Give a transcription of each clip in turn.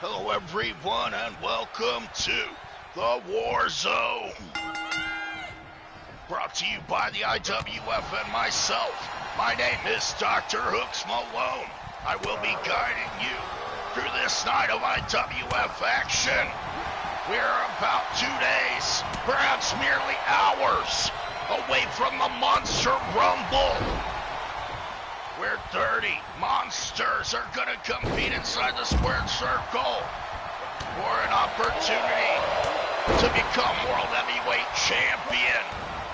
Hello everyone and welcome to the Warzone. Brought to you by the IWF and myself. My name is DrHooksMalone. I will be guiding you through this night of IWF action. We're about 2 days, perhaps merely hours, away from the Monster Rumble, where 30 monsters are gonna compete inside the squared circle for an opportunity to become World Heavyweight Champion.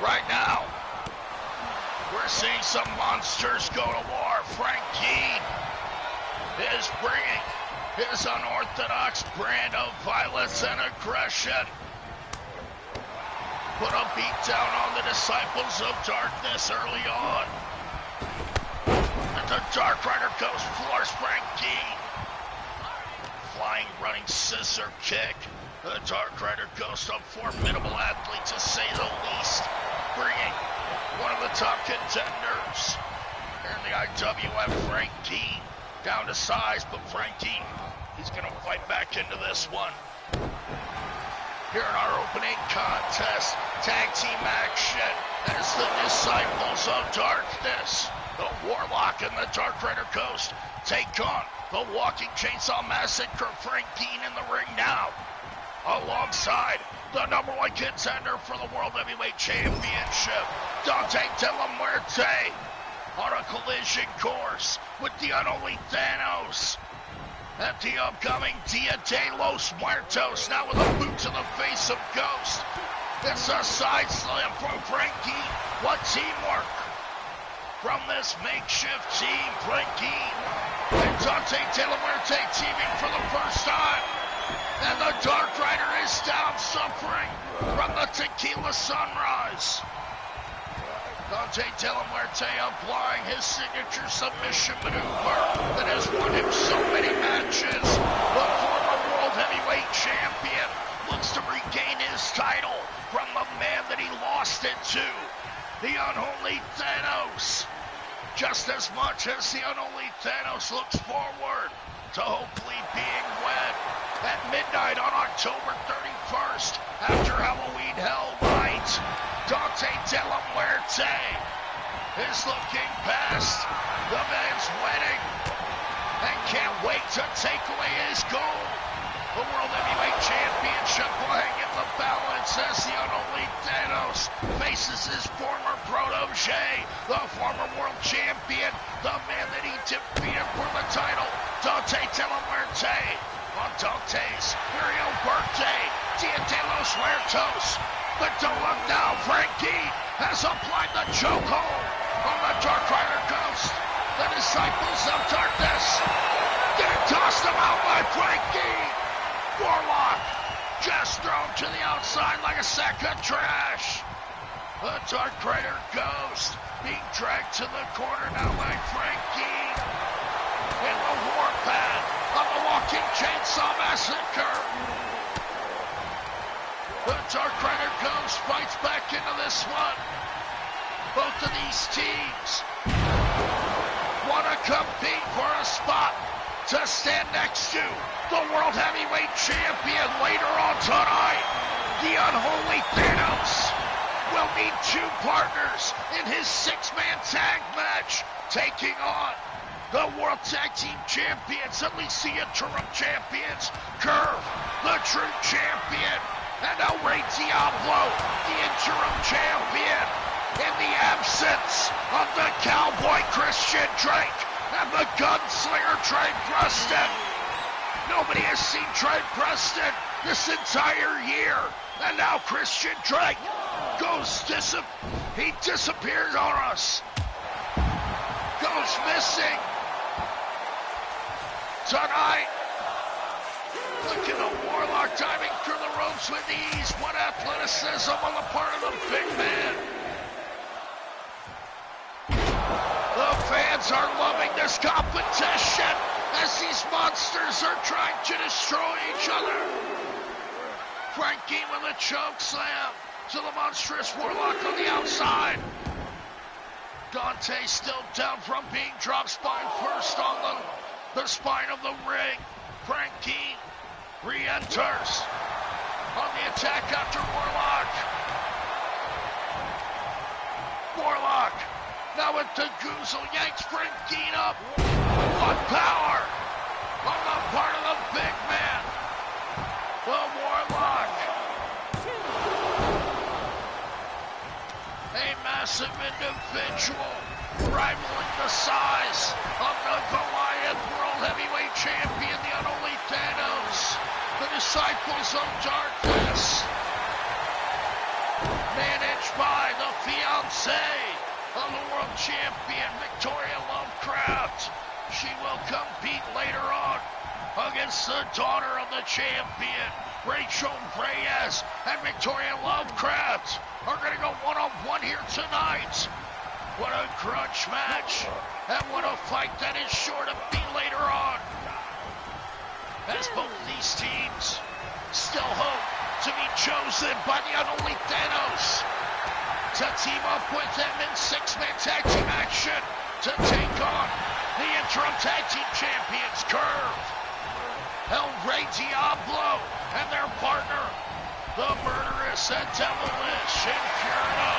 Right now, we're seeing some monsters go to war. Frank Keane is bringing his unorthodox brand of violence and aggression. Put a beat down on the Disciples of Darkness early on. The Dark Rider Ghost floors Frank Keane. Flying running scissor kick. The Dark Rider Ghost, a formidable athlete to say the least, bringing one of the top contenders in the IWF, Frank Keane, down to size, but Frank Keane, he's going to fight back into this one. Here in our opening contest, tag team action as the Disciples of Darkness, the Warlock and the Dark Rider Ghost, take on the Walking Chainsaw Massacre. Frank Keane in the ring now, alongside the #1 contender for the World Heavyweight Championship, Dante De La Muerte, on a collision course with the Unholy THAYNOS at the upcoming Dia de los Muertos, now with a boot to the face of Ghost. It's a side slam from Frank Keane. What teamwork from this makeshift team. Frank Keane and Dante De La Muerte teaming for the first time. And the Dark Rider is down, suffering from the Tequila Sunrise. Dante De La Muerte applying his signature submission maneuver that has won him so many matches. The former World Heavyweight Champion looks to regain his title from the man that he lost it to, the Unholy THAYNOS. Just as much as the Unholy THAYNOS looks forward to hopefully being wed at midnight on October 31st after Halloween Hell Night. Dante De La Muerte is looking past the man's wedding and can't wait to take away his gold. The World Heavyweight Championship will hang in the balance as the Unholy THAYNOS faces his former protege, the former world champion, the man that he defeated for the title, Dante De La Muerte. On Dante's real birthday, Dia de los Muertos. But don't look now, Frank Keane has applied the chokehold on the Dark Rider Ghost. The Disciples of Darkness get tossed him out by Frank Keane. Warlock just thrown to the outside like a sack of trash. The Dark Rider Ghost being dragged to the corner now by Frank Keane in the warpath of the Walking Chainsaw Massacre. The Dark Rider Ghost fights back into this one. Both of these teams want to compete for a spot to stand next to the World Heavyweight Champion later on tonight. The Unholy THAYNOS will need 2 partners in his 6-man tag match, taking on the World Tag Team Champions, at least the interim champions, Curve, the true champion, and El Rey Diablo, the interim champion, in the absence of the Cowboy Christian Drake and the Gunslinger Trey Preston. Nobody has seen Trey Preston this entire year, and now Christian Drake he disappeared on us, goes missing tonight. Look at the Warlock diving through the ropes with ease. What athleticism on the part of the big man. The fans are loving this competition as these monsters are trying to destroy each other. Frank Keane with a choke slam to the monstrous Warlock on the outside. Dante still down from being dropped spine first on the spine of the ring. Frank Keane Re-enters on the attack after Warlock. Warlock now with the Goozle, yanks Frankie up. What power on the part of the big man, the Warlock. A massive individual rivaling the size of the Goliath World Heavyweight Champion, the Unholy THAYNOS, the Disciples of Darkness, managed by the fiancée of the World Champion, Victoria Lovecraft. She will compete later on against the daughter of the champion, Rachel Reyes, and Victoria Lovecraft are going to go one-on-one here tonight. What a crunch match, and what a fight that is sure to be later on, as both these teams still hope to be chosen by the Unholy THAYNOS to team up with them in six-man tag team action to take on the interim tag team champions, Curve, El Rey Diablo, and their partner, the murderous and devilish Inferno.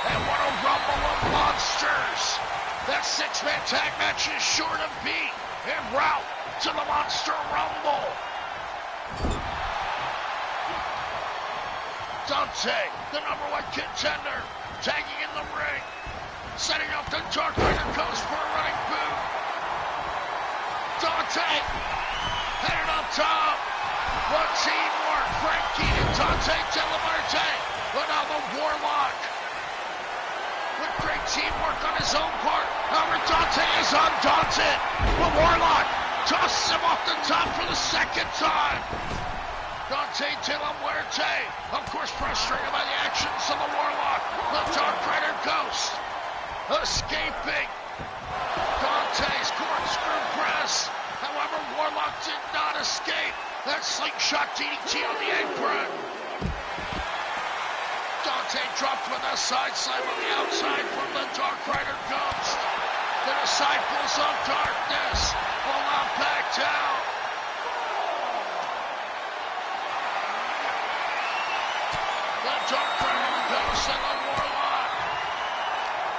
And what a rumble of monsters that six-man tag match is sure to be en route to the Monster Rumble. Dante, the #1 contender, tagging in the ring, setting up the Dark Rider Coast for a running boot. Dante, headed up top. What teamwork, Frankie and Dante De La Muerte, but now the Warlock with great teamwork on his own part. However, Dante is undaunted. The Warlock tosses him off the top for the second time. Dante De La Muerte, of course, frustrated by the actions of the Warlock. The Dark Rider Ghost escaping Dante's corkscrew press. However, Warlock did not escape that slingshot DDT on the apron. Dante dropped with a side slam on the outside from the Dark Rider Ghost. The Disciples of Darkness will not back down. The Dark Rider Ghost and the Warlock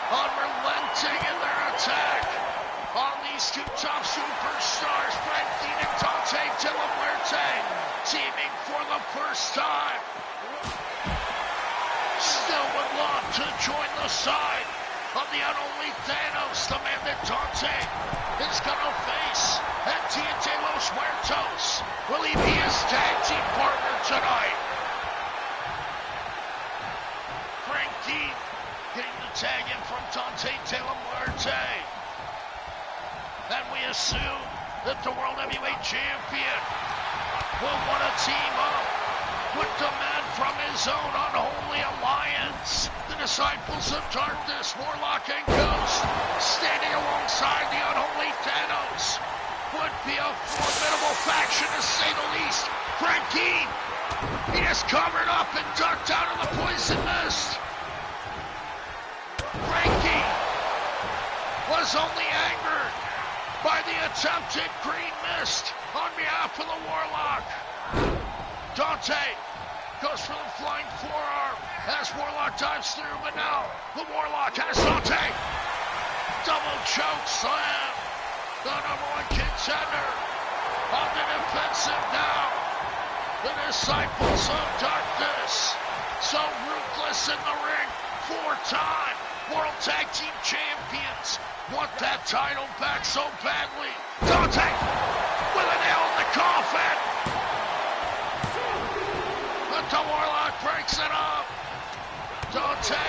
unrelenting in their attack on these two top superstars, Frankie and Dante De La Muerte, teaming for the first time. Still would love to join the side of the Unholy THAYNOS, the man that Dante is gonna face at Dia de los Muertos. Will he be his tag team partner tonight? Frankie getting the tag in from Dante De La Muerte. And we assume that the World Heavyweight Champion will want to team up with the man from his own Unholy Alliance, the Disciples of Darkness, Warlock and Ghost, standing alongside the Unholy THAYNOS. Would be a formidable faction to say the least. Frankie, he is covered up and ducked out of the poison mist. Frankie was only angered by the attempted green mist on behalf of the Warlock. Dante goes for the flying forearm as Warlock dives through, but now the Warlock has Dante. Double choke slam. The #1 contender on the defensive now. The Disciples of Darkness, so ruthless in the ring, 4-time World Tag Team Champions, want that title back so badly. Dante with a nail in the coffin. But the Warlock breaks it up. Dante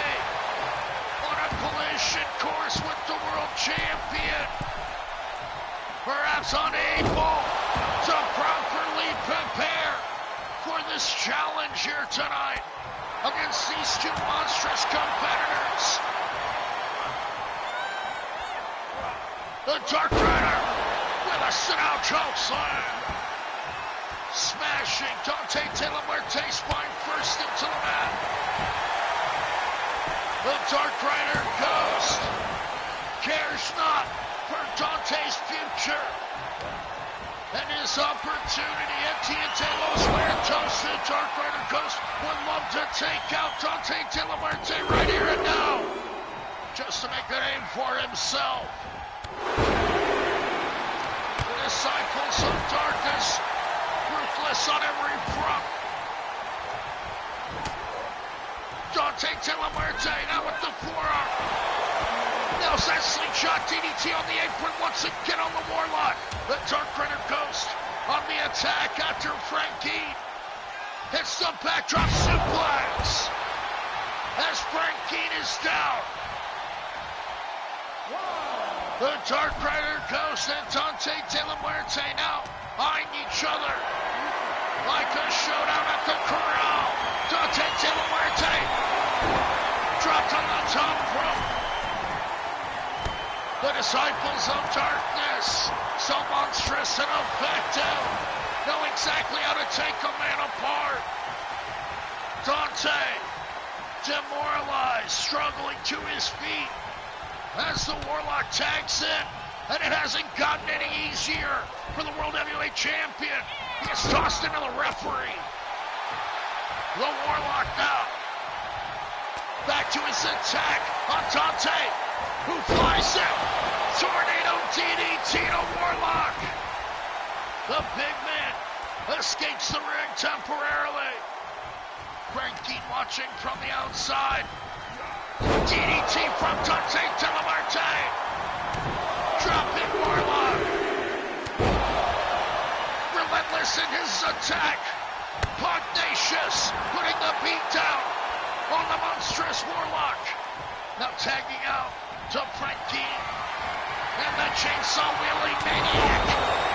on a collision course with the World Champion. Perhaps unable to properly prepare for this challenge here tonight against these two monstrous competitors. The Dark Rider with a sit-out choke slam. Smashing Dante De La Muerte spine first into the mat. The Dark Rider Ghost cares not for Dante's future. And his opportunity at Los Muertos, the Dark Rider Ghost would love to take out Dante De La Muerte right here and now, just to make a name for himself. The Disciples of Darkness, ruthless on every front. Dante De La Muerte now with the forearm. Nails that slingshot DDT on the apron once again on the Warlock. The Dark Rider Ghost on the attack after Frankie hits the backdrop suplex as Frankie is down. The Dark Rider Ghost and Dante De La Muerte now eyeing each other like a showdown at the corral. Dante De La Muerte dropped on the top rope. The Disciples of Darkness, so monstrous and effective, know exactly how to take a man apart. Dante, demoralized, struggling to his feet as the Warlock tags in, and it hasn't gotten any easier for the World Heavyweight Champion. He gets tossed into the referee. The Warlock now back to his attack on Dante, who flies out. Tornado DDT to Warlock. The big man escapes the ring temporarily. Frankie watching from the outside. DDT from Dante De La Muerte. Dropping Warlock. Relentless in his attack. Pugnacious, putting the beat down on the monstrous Warlock. Now tagging out to Frankie. And the chainsaw wielding maniac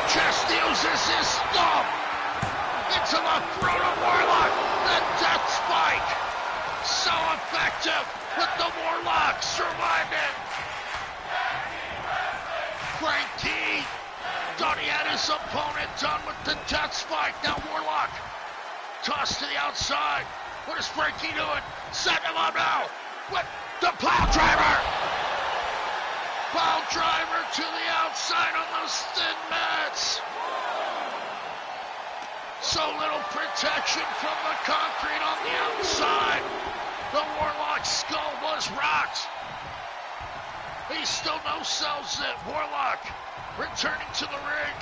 just uses his thumb into the throat of Warlock. The death spike. So effective with the Warlock surviving. Frankie thought he had his opponent done with the death spike. Now Warlock tossed to the outside. What is Frankie doing? Setting him up now with the pile driver. Pile driver to the outside on those thin mats. So little protection from the concrete on the outside. The Warlock's skull was rocked. He still no-sells it. Warlock returning to the ring.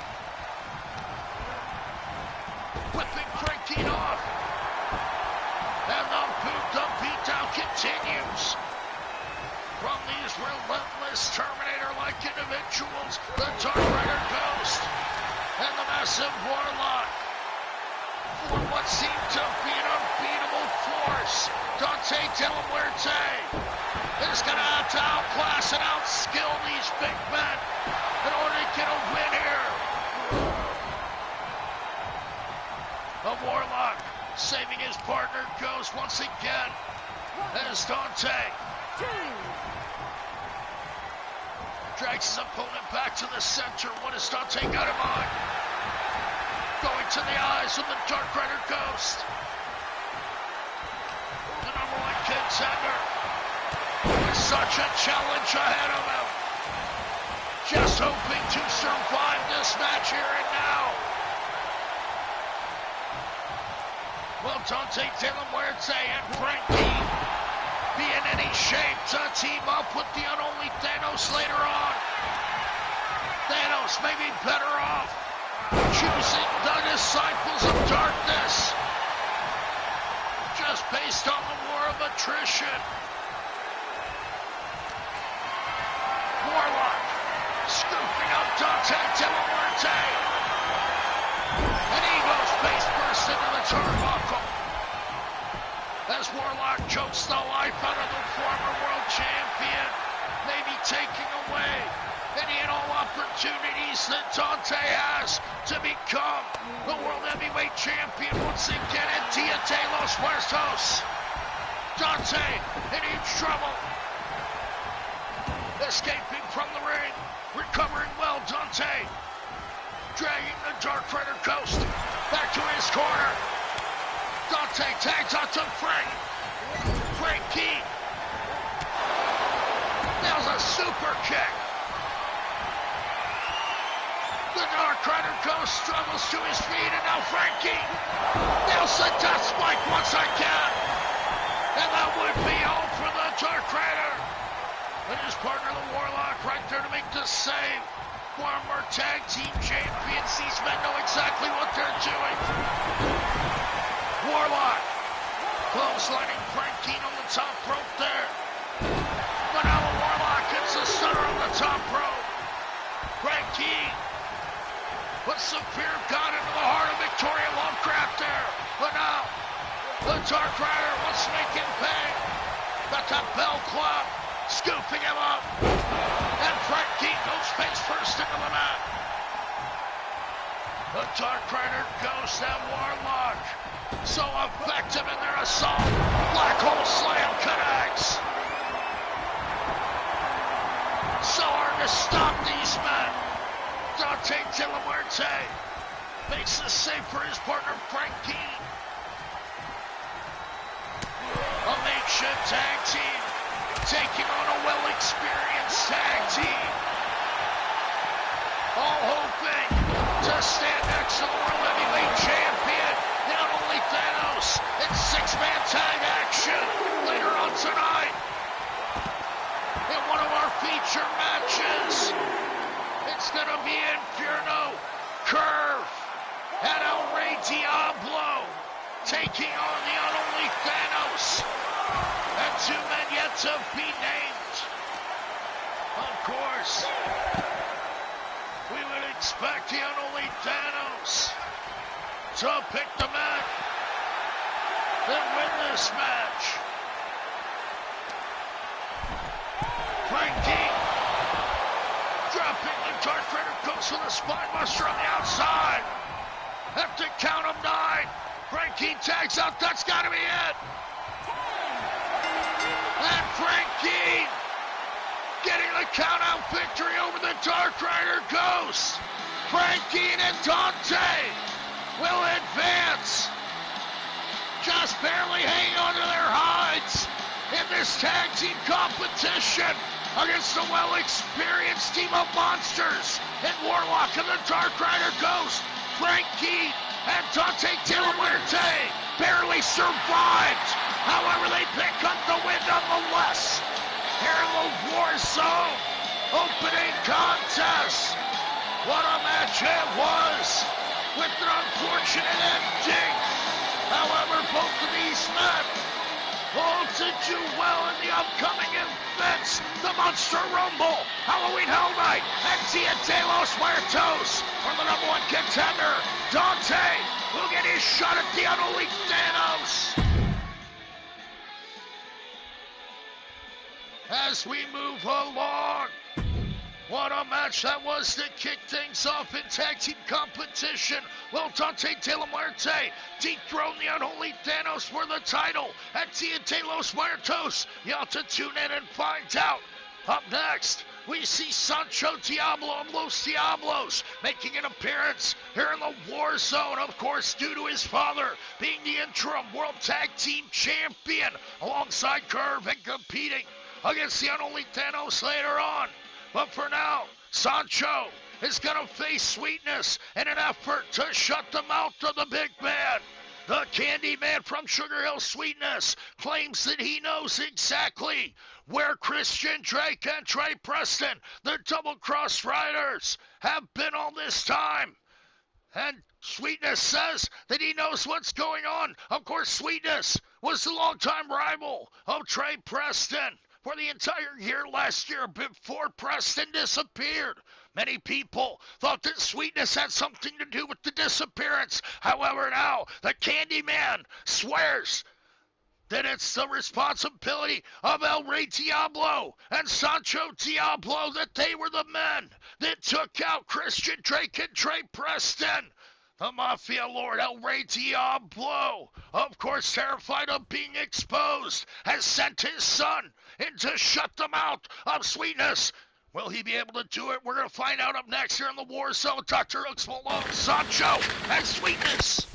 Whipping Frankie off. And the beatdown continues. From these relentless Terminator-like individuals, the Dark Rider Ghost and the massive Warlock, for what seemed to be an unbeatable force, Dante De La Muerte is going to have to outclass and outskill these big men in order to get a win here. The Warlock saving his partner Ghost once again as Dante drags his opponent back to the center. What has Dante got in mind? Going to the eyes of the Dark Rider Ghost. The number one contender with such a challenge ahead of him. Just hoping to survive this match here and now. Will Dante De La Muerte and Frankie be in any shape to team up with the unholy THAYNOS later on? THAYNOS may be better off choosing the Disciples of Darkness just based on the war of attrition. Warlock scooping up Dante De La Muerte. And Ego's face burst into the turnbuckle as Warlock chokes the life out of the former world champion, maybe taking away any and all opportunities that Dante has to become the World Heavyweight Champion once again at Los Muertos. Dante in huge trouble. Escaping from the ring. Recovering well, Dante. Dragging the Dark Rider Ghost back to his corner. Dante tags out to Frankie. Nails a super kick. The Dark Rider Ghost struggles to his feet, and now Frankie nails the death spike once again. And that would be all for the Dark Rider. And his partner, the Warlock, right there to make the save. Former tag team champions. These men know exactly what they're doing. Warlock clotheslining Frankie on the top rope there. But now the Warlock gets the stunner on the top rope. Frankie puts the fear of God into the heart of Victoria Lovecraft there. But now the Dark Rider wants to make him pay. Got that bell club, scooping him up. And Frankie goes face first into the mat. The Dark Rider goes that Warlock. So effective in their assault. Black Hole Slam connects. So hard to stop these men. Dante De La Muerte makes the save for his partner Frankie. A makeshift tag team taking on a well-experienced tag team. All hoping to stand next to the World Heavyweight Champion, the Unholy THAYNOS, in six-man tag action later on tonight. In one of our feature matches, it's going to be Inferno, Curve, and El Rey Diablo taking on the Unholy THAYNOS. And two men yet to be named. Of course, we would expect the Unholy THAYNOS to pick the men that win this match. Frankie dropping the Dark Rider Ghost with a spine buster on the outside. Have to count him 9. Frankie tags out. That's got to be it. And Frankie getting the count-out victory over the Dark Rider Ghost. Frankie and Dante will advance. Just barely hanging onto their hides in this tag team competition against the well-experienced team of monsters in Warlock and the Dark Rider Ghost. Frankie and Dante De La Muerte barely survived. However, they pick up the win nonetheless. Here in the WARZONE opening contest. What a match it was, with an unfortunate ending. However, both of these men all to do well in the upcoming events. The Monster Rumble, Halloween Hell Night, and Dia de los Muertos for the #1 contender. Dante will get his shot at the Unholy THAYNOS. As we move along, what a match that was to kick things off in tag team competition. Will Dante De La Muerte dethrone the Unholy THAYNOS for the title at Dia de los Muertos? You'll have to tune in and find out. Up next, we see Sancho Diablo and Los Diablos making an appearance here in the WARZONE, of course, due to his father being the interim World Tag Team Champion alongside Curve and competing against the Unholy THAYNOS later on. But for now, Sancho is going to face Sweetness in an effort to shut the mouth of the big man. The Candy Man from Sugar Hill Sweetness claims that he knows exactly where Christian Drake and Trey Preston, the Double Cross Riders, have been all this time. And Sweetness says that he knows what's going on. Of course, Sweetness was the longtime rival of Trey Preston for the entire year last year before Preston disappeared. Many people thought that Sweetness had something to do with the disappearance. However, now the Candyman swears that it's the responsibility of El Rey Diablo and Sancho Diablo, that they were the men that took out Christian Drake and Trey Preston. The Mafia Lord El Rey Diablo, of course terrified of being exposed, has sent his son in to shut the mouth of Sweetness. Will he be able to do it? We're going to find out up next here in the WARZONE. DrHooksMalone, Sancho, and Sweetness.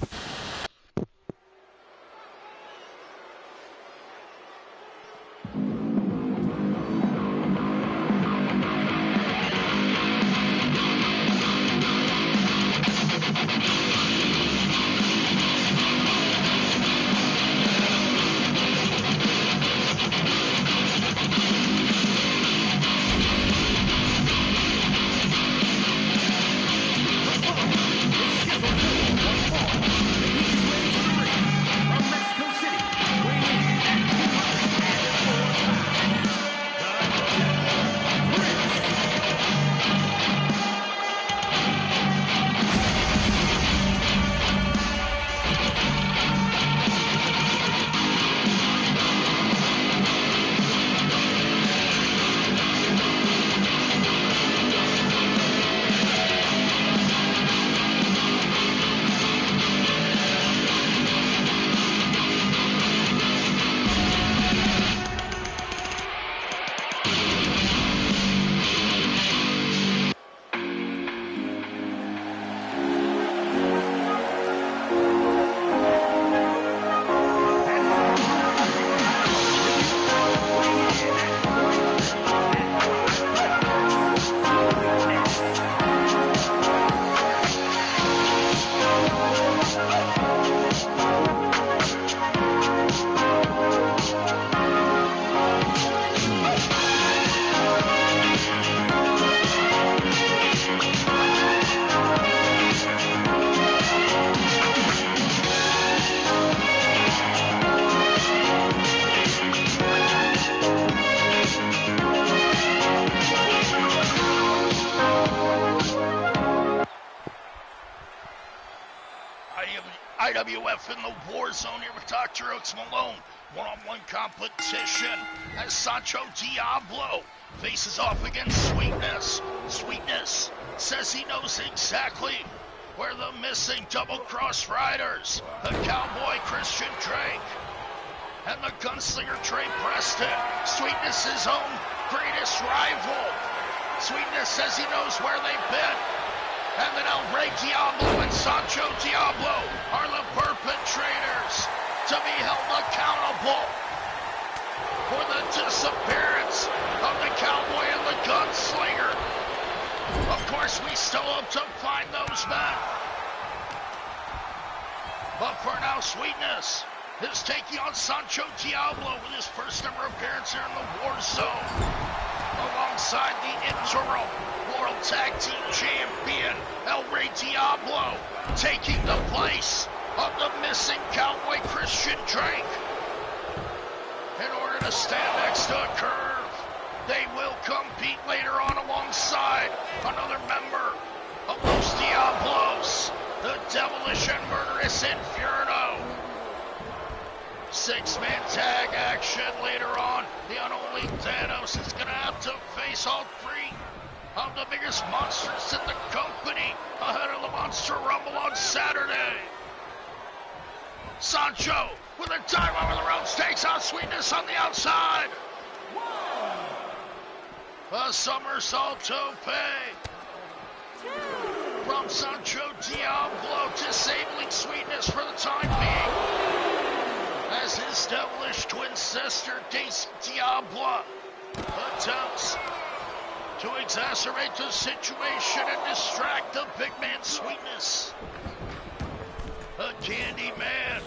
IWF in the Warzone here with DrHooksMalone. One-on-one competition as Sancho Diablo faces off against Sweetness. Sweetness says he knows exactly where the missing double-cross riders, the cowboy Christian Drake and the gunslinger Trey Preston, Sweetness's own greatest rival. Sweetness says he knows where they've been. And then El Rey Diablo and Sancho Diablo are the perpetrators to be held accountable for the disappearance of the cowboy and the gunslinger. Of course, we still hope to find those men. But for now, Sweetness is taking on Sancho Diablo with his first ever appearance here in the Warzone, alongside the interim World Tag Team Champion El Rey Diablo, taking the place of the missing cowboy Christian Drake. In order to stand next to a curve, they will compete later on alongside another member of Los Diablos, the devilish and murderous Inferno. Six-man tag action later on. The Unholy THAYNOS is going to have to face all three of the biggest monsters in the company ahead of the Monster Rumble on Saturday. Sancho with a dive over the ropes takes on Sweetness on the outside. A somersault tope from Sancho Diablo, disabling Sweetness for the time being, as his devilish twin sister, Daisy Diablo, attempts to exacerbate the situation and distract the big man Sweetness. The Candy Man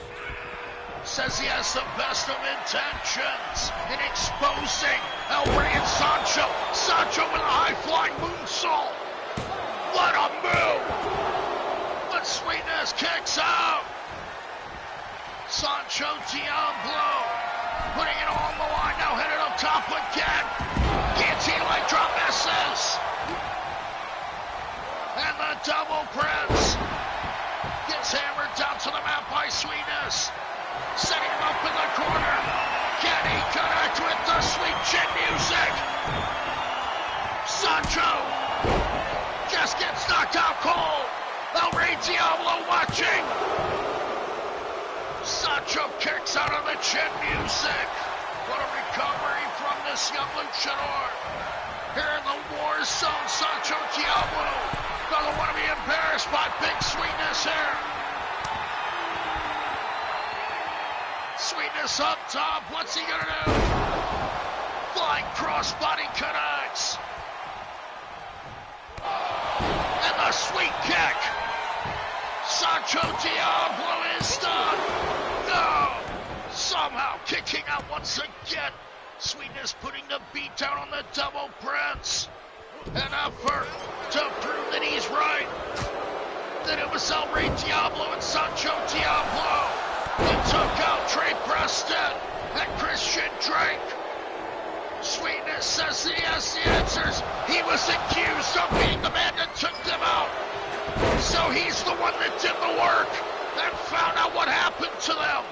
says he has the best of intentions in exposing El Rey and Sancho. Sancho with a high-flying moonsault. What a move! But Sweetness kicks out. Sancho Diablo putting it on the line, now headed up top again. Guillotine leg drop misses. And the double press gets hammered down to the mat by Sweetness. Setting him up in the corner. Can he connect with the sweet chin music? Sancho just gets knocked out cold. El Rey Diablo watching. Sancho kicks out of the chin music. What a recovery from this young luchador. Here in the Warzone, Sancho Diablo doesn't want to be embarrassed by big Sweetness here. Sweetness up top, what's he gonna do? Flying crossbody connects. And the sweet kick. Sancho Diablo is done. No! Somehow kicking out once again. Sweetness putting the beat down on the double prince. An effort to prove that he's right. That it was El Rey Diablo and Sancho Diablo that took out Trey Preston and Christian Drake. Sweetness says that he has the answers. He was accused of being the man that took them out. So he's the one that did the work and found out what happened to them.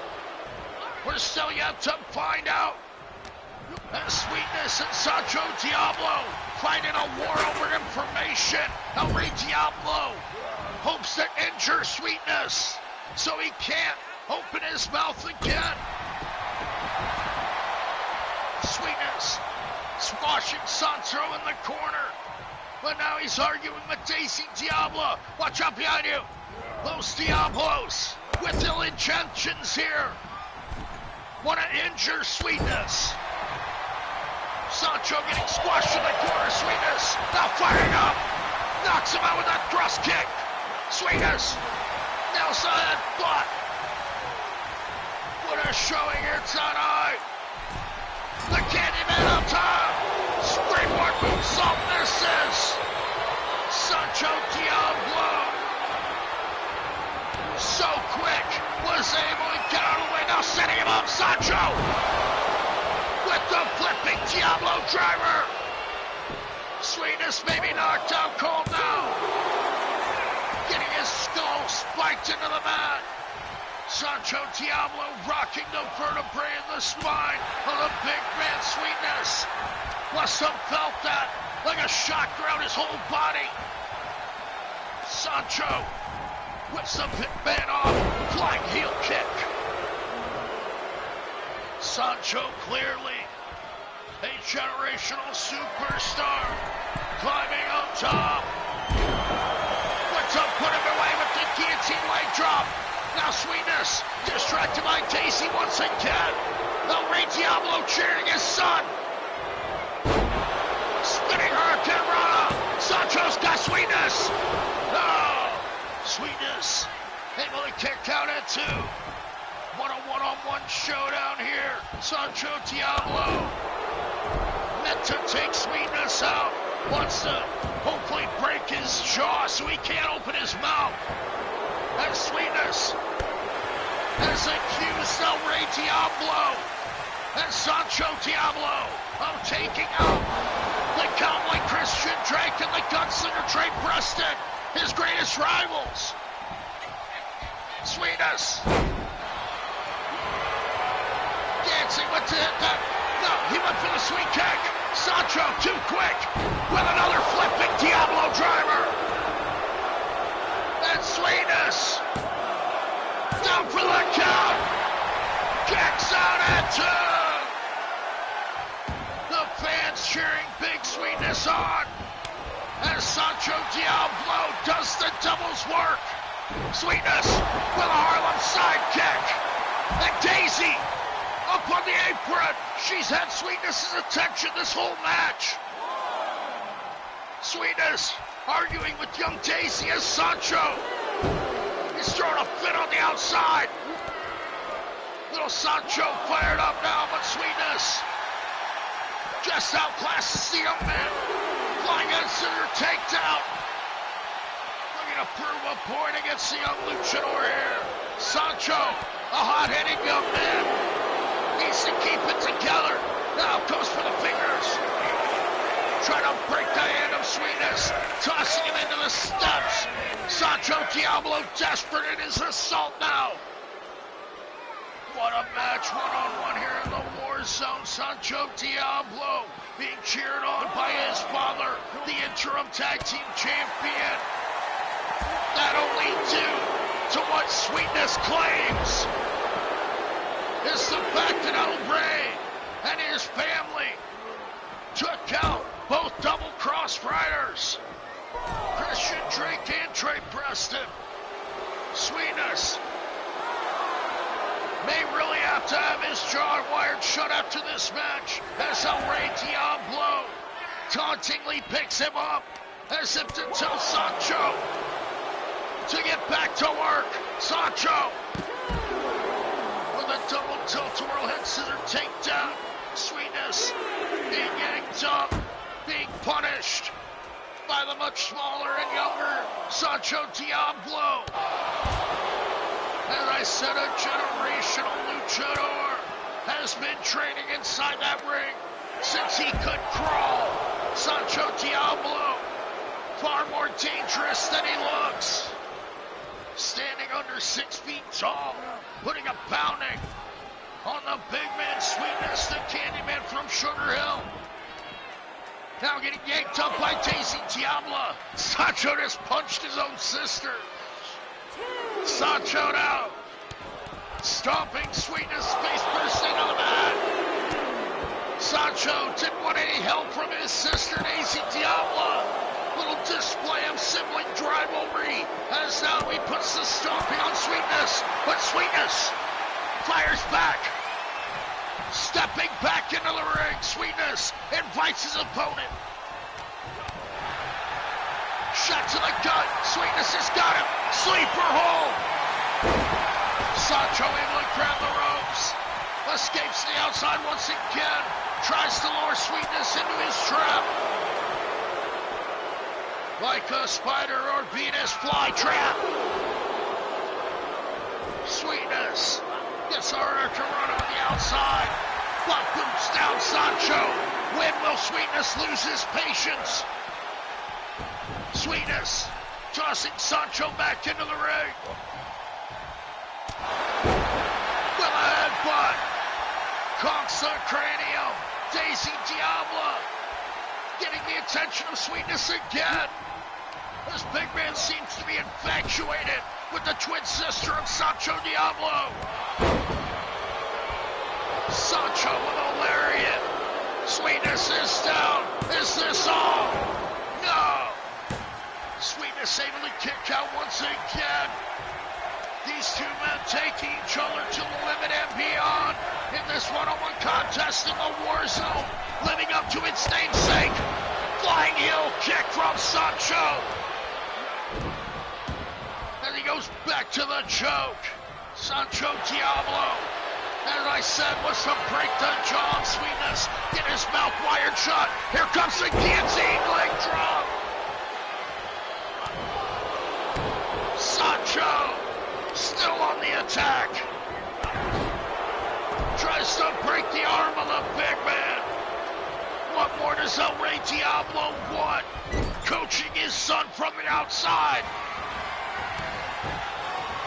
We're still yet to find out. And Sweetness and Sancho Diablo fighting a war over information. El Rey Diablo hopes to injure Sweetness so he can't open his mouth again. Sweetness squashing Sancho in the corner. But now he's arguing with Daisy Diablo. Watch out behind you. Los Diablos with ill intentions here. Want to injure Sweetness. Sancho getting squashed in the corner. Sweetness now firing up. Knocks him out with that thrust kick. Sweetness nails the headbutt. What a showing here tonight. The Candyman up top. Springboard moonsault misses. Sancho Diablo, so quick, was able to get out of the way. Now setting him up. Sancho with the flipping Diablo driver. Sweetness may be knocked out cold now. Getting his skull spiked into the mat. Sancho Diablo rocking the vertebrae in the spine of the big man Sweetness. Must have felt that like a shock throughout his whole body. Sancho whips the big man off, flying heel kick. Sancho clearly a generational superstar, climbing on top. What's up, put him away with the guillotine leg drop. Now Sweetness, distracted by Daisy once again. El Rey Diablo cheering his son. Spinning Hurricane Rana. Sancho's got Sweetness. No! Sweetness able to kick out at two. One-on-one showdown here. Sancho Diablo meant to take Sweetness out. Wants to hopefully break his jaw so he can't open his mouth. And Sweetness has accused El Rey Diablo and Sancho Diablo of taking out the cowboy Christian Drake and the gunslinger Trey Preston, his greatest rivals. Sweetness dancing with the hit that. No, he went for the sweet kick. Sancho too quick with another flipping Diablo driver. And Sweetness down for the count. Kicks out at two. The fans cheering Big Sweetness on as Sancho Diablo does the devil's work. Sweetness with a Harlem sidekick. And Daisy up on the apron. She's had Sweetness's attention this whole match. Sweetness arguing with young Daisy as Sancho is throwing a fit on the outside. Little Sancho fired up now, but Sweetness just outclasses the young man. Flying head scissor takedown. Looking to prove a point against the young luchador here. Sancho, a hot-headed young man, needs to keep it together. Now goes for the fingers. Trying to break the hand of Sweetness. Tossing him into the steps. Sancho Diablo desperate in his assault now. What a match, one-on-one here in the Warzone. Sancho Diablo being cheered on by his father, the interim tag team champion. Not only due to what Sweetness claims is the fact that El Rey and his family took out both double-cross riders, Christian Drake and Trey Preston. Sweetness may really have to have his jaw wired shut after this match as El Rey Diablo tauntingly picks him up as if to tell Sancho to get back to work. Sancho with a double tilt-a-whirl head scissor takedown. Sweetness being yanked up, being punished by the much smaller and younger Sancho Diablo. As I said, a generational luchador has been training inside that ring since he could crawl. Sancho Diablo, far more dangerous than he looks. Standing under 6 feet tall, putting a pounding on the big man Sweetness, the Candyman from Sugar Hill. Now getting yanked up by Daisy Diablo. Sancho just punched his own sister. Sancho now stomping Sweetness, face first into the mat. Sancho didn't want any help from his sister Daisy Diablo. Little display of sibling rivalry as now he puts the stomping on Sweetness, but Sweetness fires back. Stepping back into the ring, Sweetness invites his opponent. Shot to the gut, Sweetness has got him. Sleeper hold. Sancho able to grab the ropes. Escapes to the outside once again. Tries to lure Sweetness into his trap. Like a spider or Venus flytrap. Sweetness gets a hurricane run on the outside. But boots down Sancho. When will Sweetness lose his patience? Sweetness tossing Sancho back into the ring. butt. Conks the cranium. Daisy Diablo getting the attention of Sweetness again. This big man seems to be infatuated with the twin sister of Sancho Diablo. Sancho with a lariat. Sweetness is down. Is this all? No. Sweetness able to kick out once again. These two men taking each other to the limit and beyond in this one-on-one contest in the Warzone, living up to its namesake. Flying heel kick from Sancho. And he goes back to the choke. Sancho Diablo, as I said, was to break the jaw of Sweetness. Get his mouth wired shut. Here comes the guillotine leg drop. Sancho still on the attack. Tries to break the arm of the big man. What more does El Rey Diablo want? Coaching his son from the outside.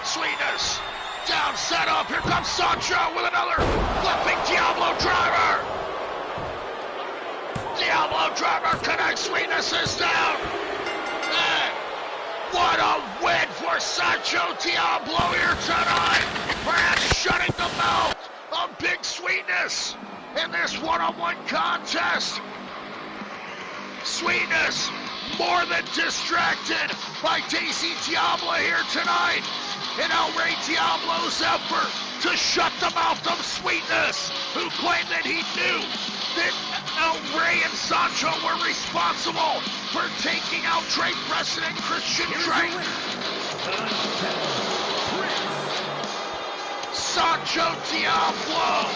Sweetness down, set up. Here comes Sancho with another flipping Diablo driver. Diablo driver connects. Sweetness is down. And what a win for Sancho Diablo here tonight. Perhaps shutting the mouth of Big Sweetness in this one-on-one contest. Sweetness more than distracted by Daisy Diablo here tonight in El Rey Diablo's effort to shut the mouth of Sweetness, who claimed that he knew that El Rey and Sancho were responsible for taking out trade president Christian Drake. Sancho Diablo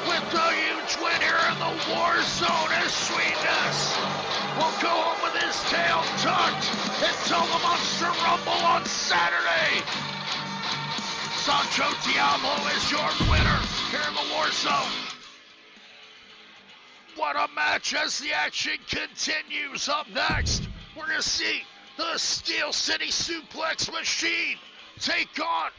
with the huge win here in the Warzone as Sweetness will go home with his tail tucked until the Monster Rumble on Saturday. Sancho Diablo is your winner here in the Warzone. What a match as the action continues. Up next, we're going to see the Steel City Suplex Machine take on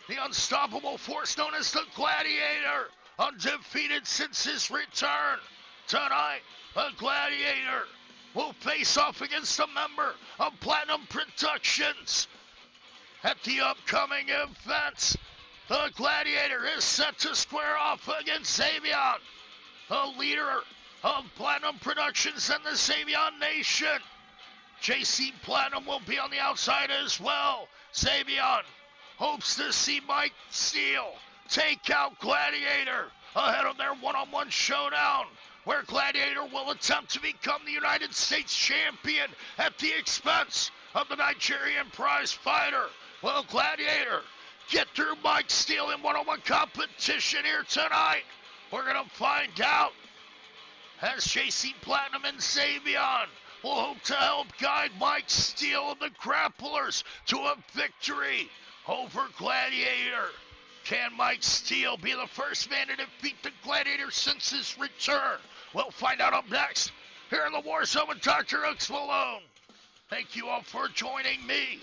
the unstoppable force known as the Gladiator, undefeated since his return. Tonight, the Gladiator will face off against a member of Platinum Productions. At the upcoming event, the Gladiator is set to square off against Xavion, the leader of Platinum Productions and the Xavion Nation. JC Platinum will be on the outside as well. Xavion hopes to see Mike Steele take out Gladiator ahead of their one-on-one showdown, where Gladiator will attempt to become the United States champion at the expense of the Nigerian prize fighter. Will Gladiator get through Mike Steele in one-on-one competition here tonight? We're going to find out as JC Platinum and Xavion will hope to help guide Mike Steele and the Grapplers to a victory over Gladiator. Can Mike Steele be the first man to defeat the Gladiator since his return? We'll find out up next here in the Warzone with DrHooksMalone. Thank you all for joining me.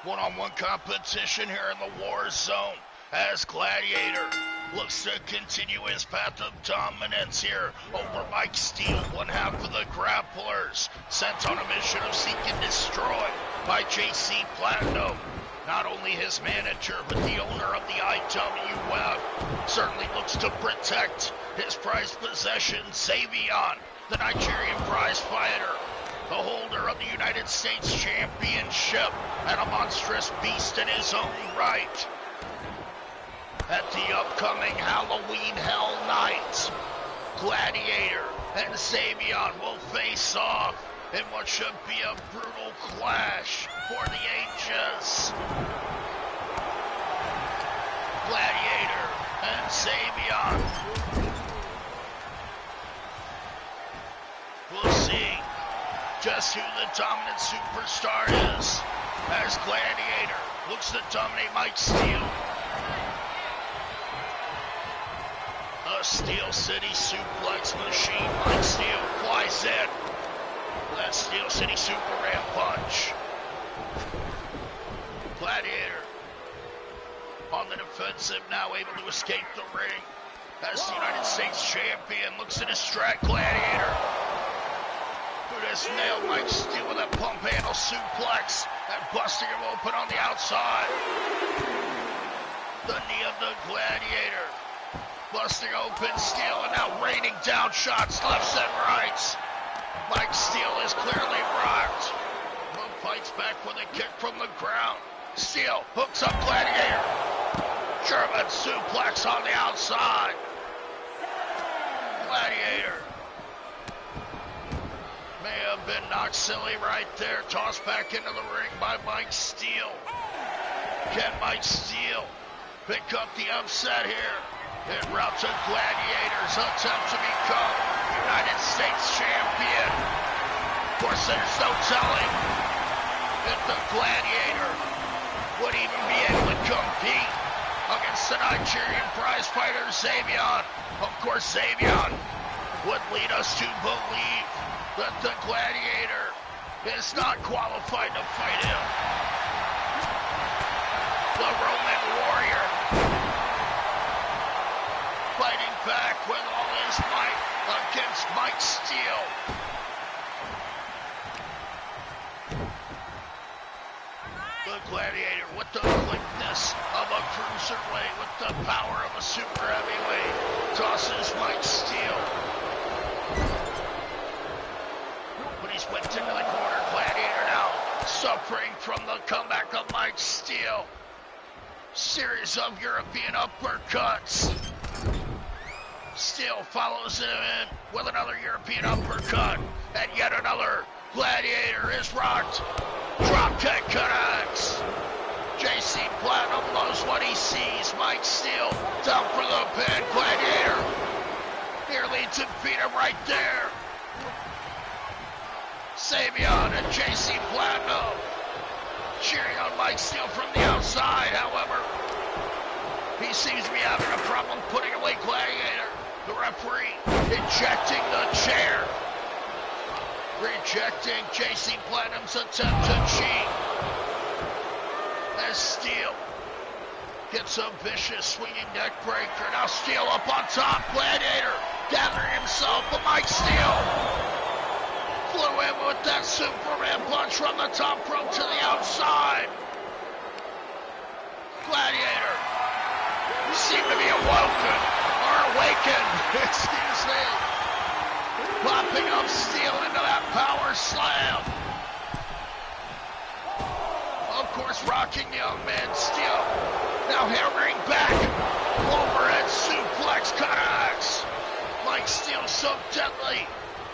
One-on-one competition here in the war zone as Gladiator looks to continue his path of dominance here over Mike Steele, one half of the grapplers, sent on a mission of seek and destroy by JC Platinum. Not only his manager, but the owner of the IWF certainly looks to protect his prized possession, Xavion, the Nigerian prize fighter, the holder of the United States Championship, and a monstrous beast in his own right. At the upcoming Halloween Hell Night, Gladiator and Xavion will face off in what should be a brutal clash for the ages. Gladiator and Xavion. We'll see just who the dominant superstar is as Gladiator looks to dominate Mike Steele. A Steel City suplex machine. Mike Steele flies in. That Steel City Superman punch. Gladiator on the defensive, now able to escape the ring as the United States champion looks to distract Gladiator, who just nailed Mike Steele with a pump handle suplex and busting him open on the outside. The knee of the Gladiator busting open Steele and now raining down shots lefts and rights. Mike Steele is clearly rocked, but fights back with a kick from the ground. Steele hooks up Gladiator. German suplex on the outside. Gladiator may have been knocked silly right there. Tossed back into the ring by Mike Steele. Can Mike Steele pick up the upset here? It routes a Gladiator's attempt to become United States champion. Of course, there's no telling if the Gladiator would even be able to compete against the Nigerian prize fighter, Xavion. Of course, Xavion would lead us to believe that the Gladiator is not qualified to fight him. The Roman Warrior fighting back with all his might against Mike Steele. The Gladiator with the quickness of a cruiserweight, with the power of a super heavyweight, tosses Mike Steele. But he's whipped into the corner. Gladiator now suffering from the comeback of Mike Steele. Series of European uppercuts. Steele follows him in with another European uppercut, and yet another Tyler. Gladiator is rocked. Dropkick connects. JC Platinum knows what he sees. Mike Steele down for the pin. Gladiator nearly defeat him right there. Savion and JC Platinum cheering on Mike Steele from the outside. However, he seems to be having a problem putting away Gladiator. The referee ejecting the chair. Rejecting JC Platinum's attempt to cheat. As Steele gets a vicious swinging neck breaker. Now Steele up on top. Gladiator gathering himself, but Mike Steele flew in with that Superman punch from the top rope to the outside. Gladiator seemed to be awakened, excuse me. Popping up Steele into that power slam. Of course, rocking young man Steele. Now hammering back. Overhead suplex connects. Mike Steele so deadly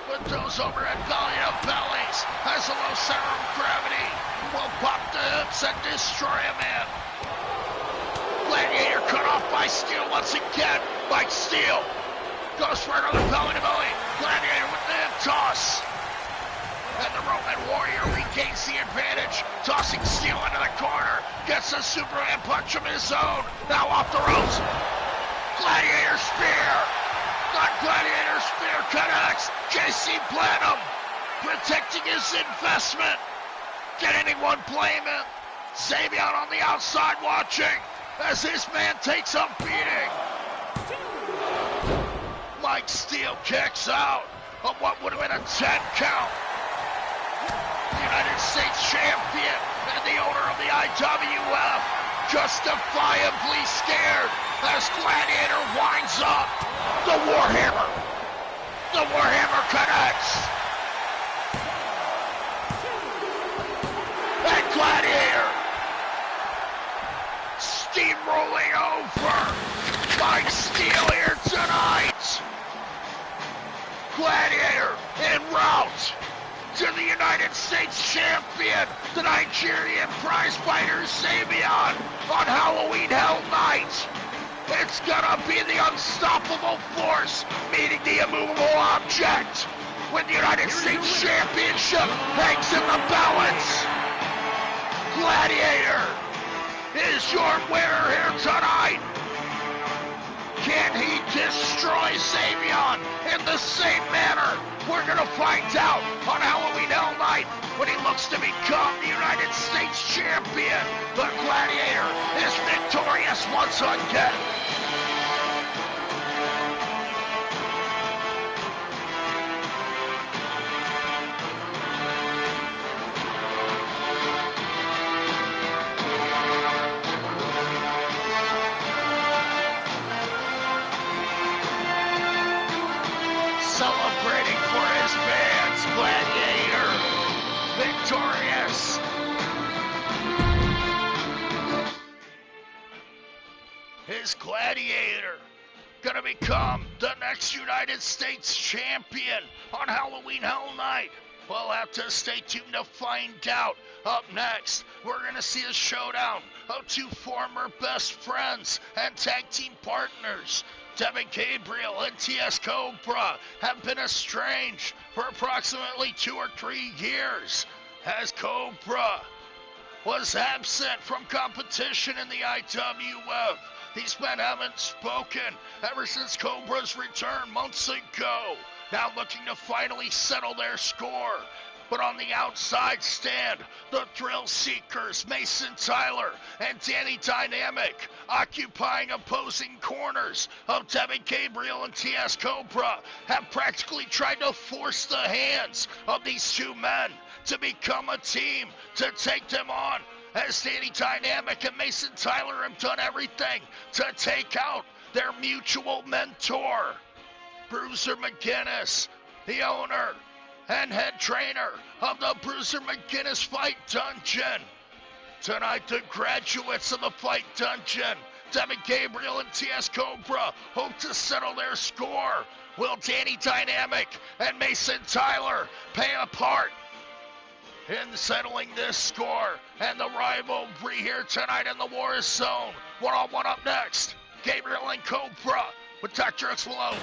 with those overhead bellies. Has a low center of gravity. Will pop the hips and destroy a man. Gladiator cut off by Steele once again. Mike Steele goes for another belly to belly. Gladiator with the hip toss. And the Roman Warrior regains the advantage. Tossing Steele into the corner. Gets a Superman punch of his own. Now off the ropes. Gladiator spear. Not Gladiator spear connects. JC Platinum protecting his investment. Can anyone blame him? Savion on the outside watching as his man takes a beating. Mike Steele kicks out of what would have been a 10 count. The United States champion and the owner of the IWF justifiably scared as Gladiator winds up. The Warhammer. The Warhammer connects. And Gladiator steamrolling over. Mike Steele here tonight. Gladiator en route to the United States champion, the Nigerian prizefighter Savion on Halloween Hell Night. It's gonna be the unstoppable force meeting the immovable object when the United States championship hangs in the balance. Gladiator is your winner here tonight. Can he destroy Savion in the same manner? We're going to find out on Halloween Hell Night when he looks to become the United States champion. The Gladiator is victorious once again. Celebrating for his fans, Gladiator, victorious. Is Gladiator gonna become the next United States champion on Halloween Hell Night? We'll have to stay tuned to find out. Up next, we're gonna see a showdown of two former best friends and tag team partners. Devin Gabriel and TS COBRA have been estranged for approximately 2 or 3 years, as COBRA was absent from competition in the IWF. These men haven't spoken ever since COBRA's return months ago, now looking to finally settle their score. But on the outside stand, the Thrill Seekers, Mason Tyler and Danny Dynamic, occupying opposing corners of Devin Gabriel and TS COBRA, have practically tried to force the hands of these two men to become a team to take them on, as Danny Dynamic and Mason Tyler have done everything to take out their mutual mentor. Bruiser McGinnis, the owner and head trainer of the Bruiser McGinnis Fight Dungeon. Tonight, the graduates of the Fight Dungeon, Devin Gabriel and TS COBRA, hope to settle their score Will Danny Dynamic and Mason Tyler pay a part in settling this score and the rivalry here tonight in the WARZONE? One-on-one up next. Gabriel and Cobra with DrHooksMalone.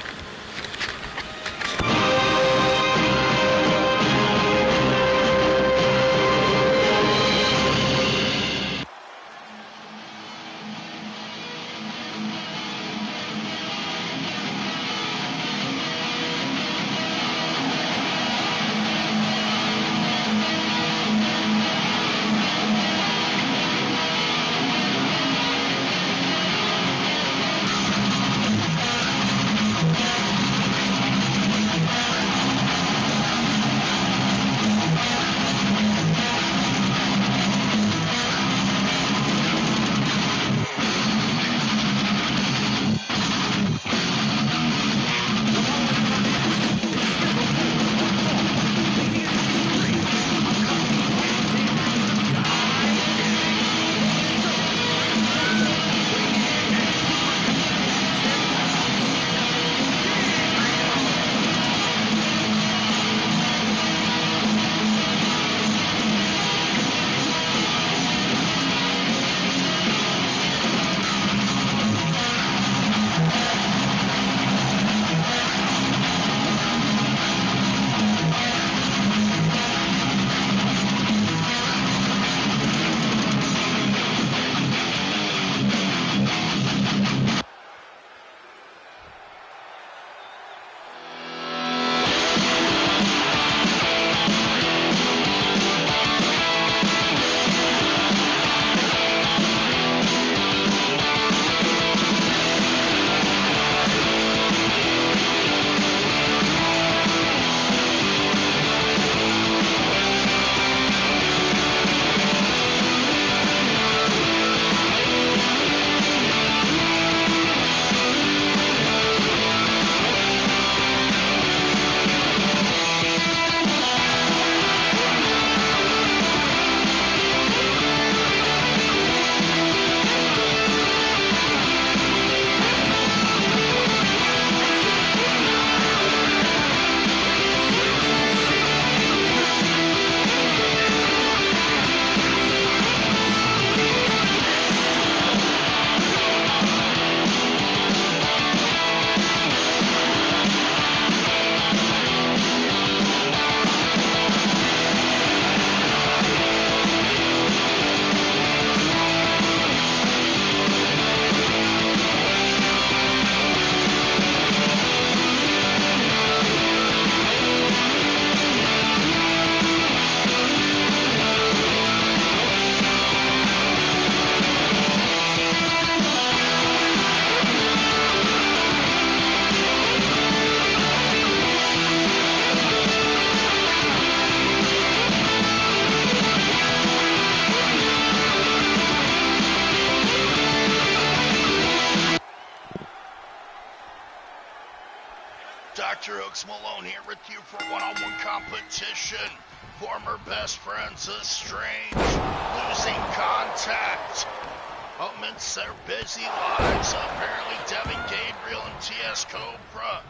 DrHooksMalone here with you for one-on-one competition. Former best friends estranged, losing contact amidst their busy lives. Apparently Devin Gabriel and TS Cobra,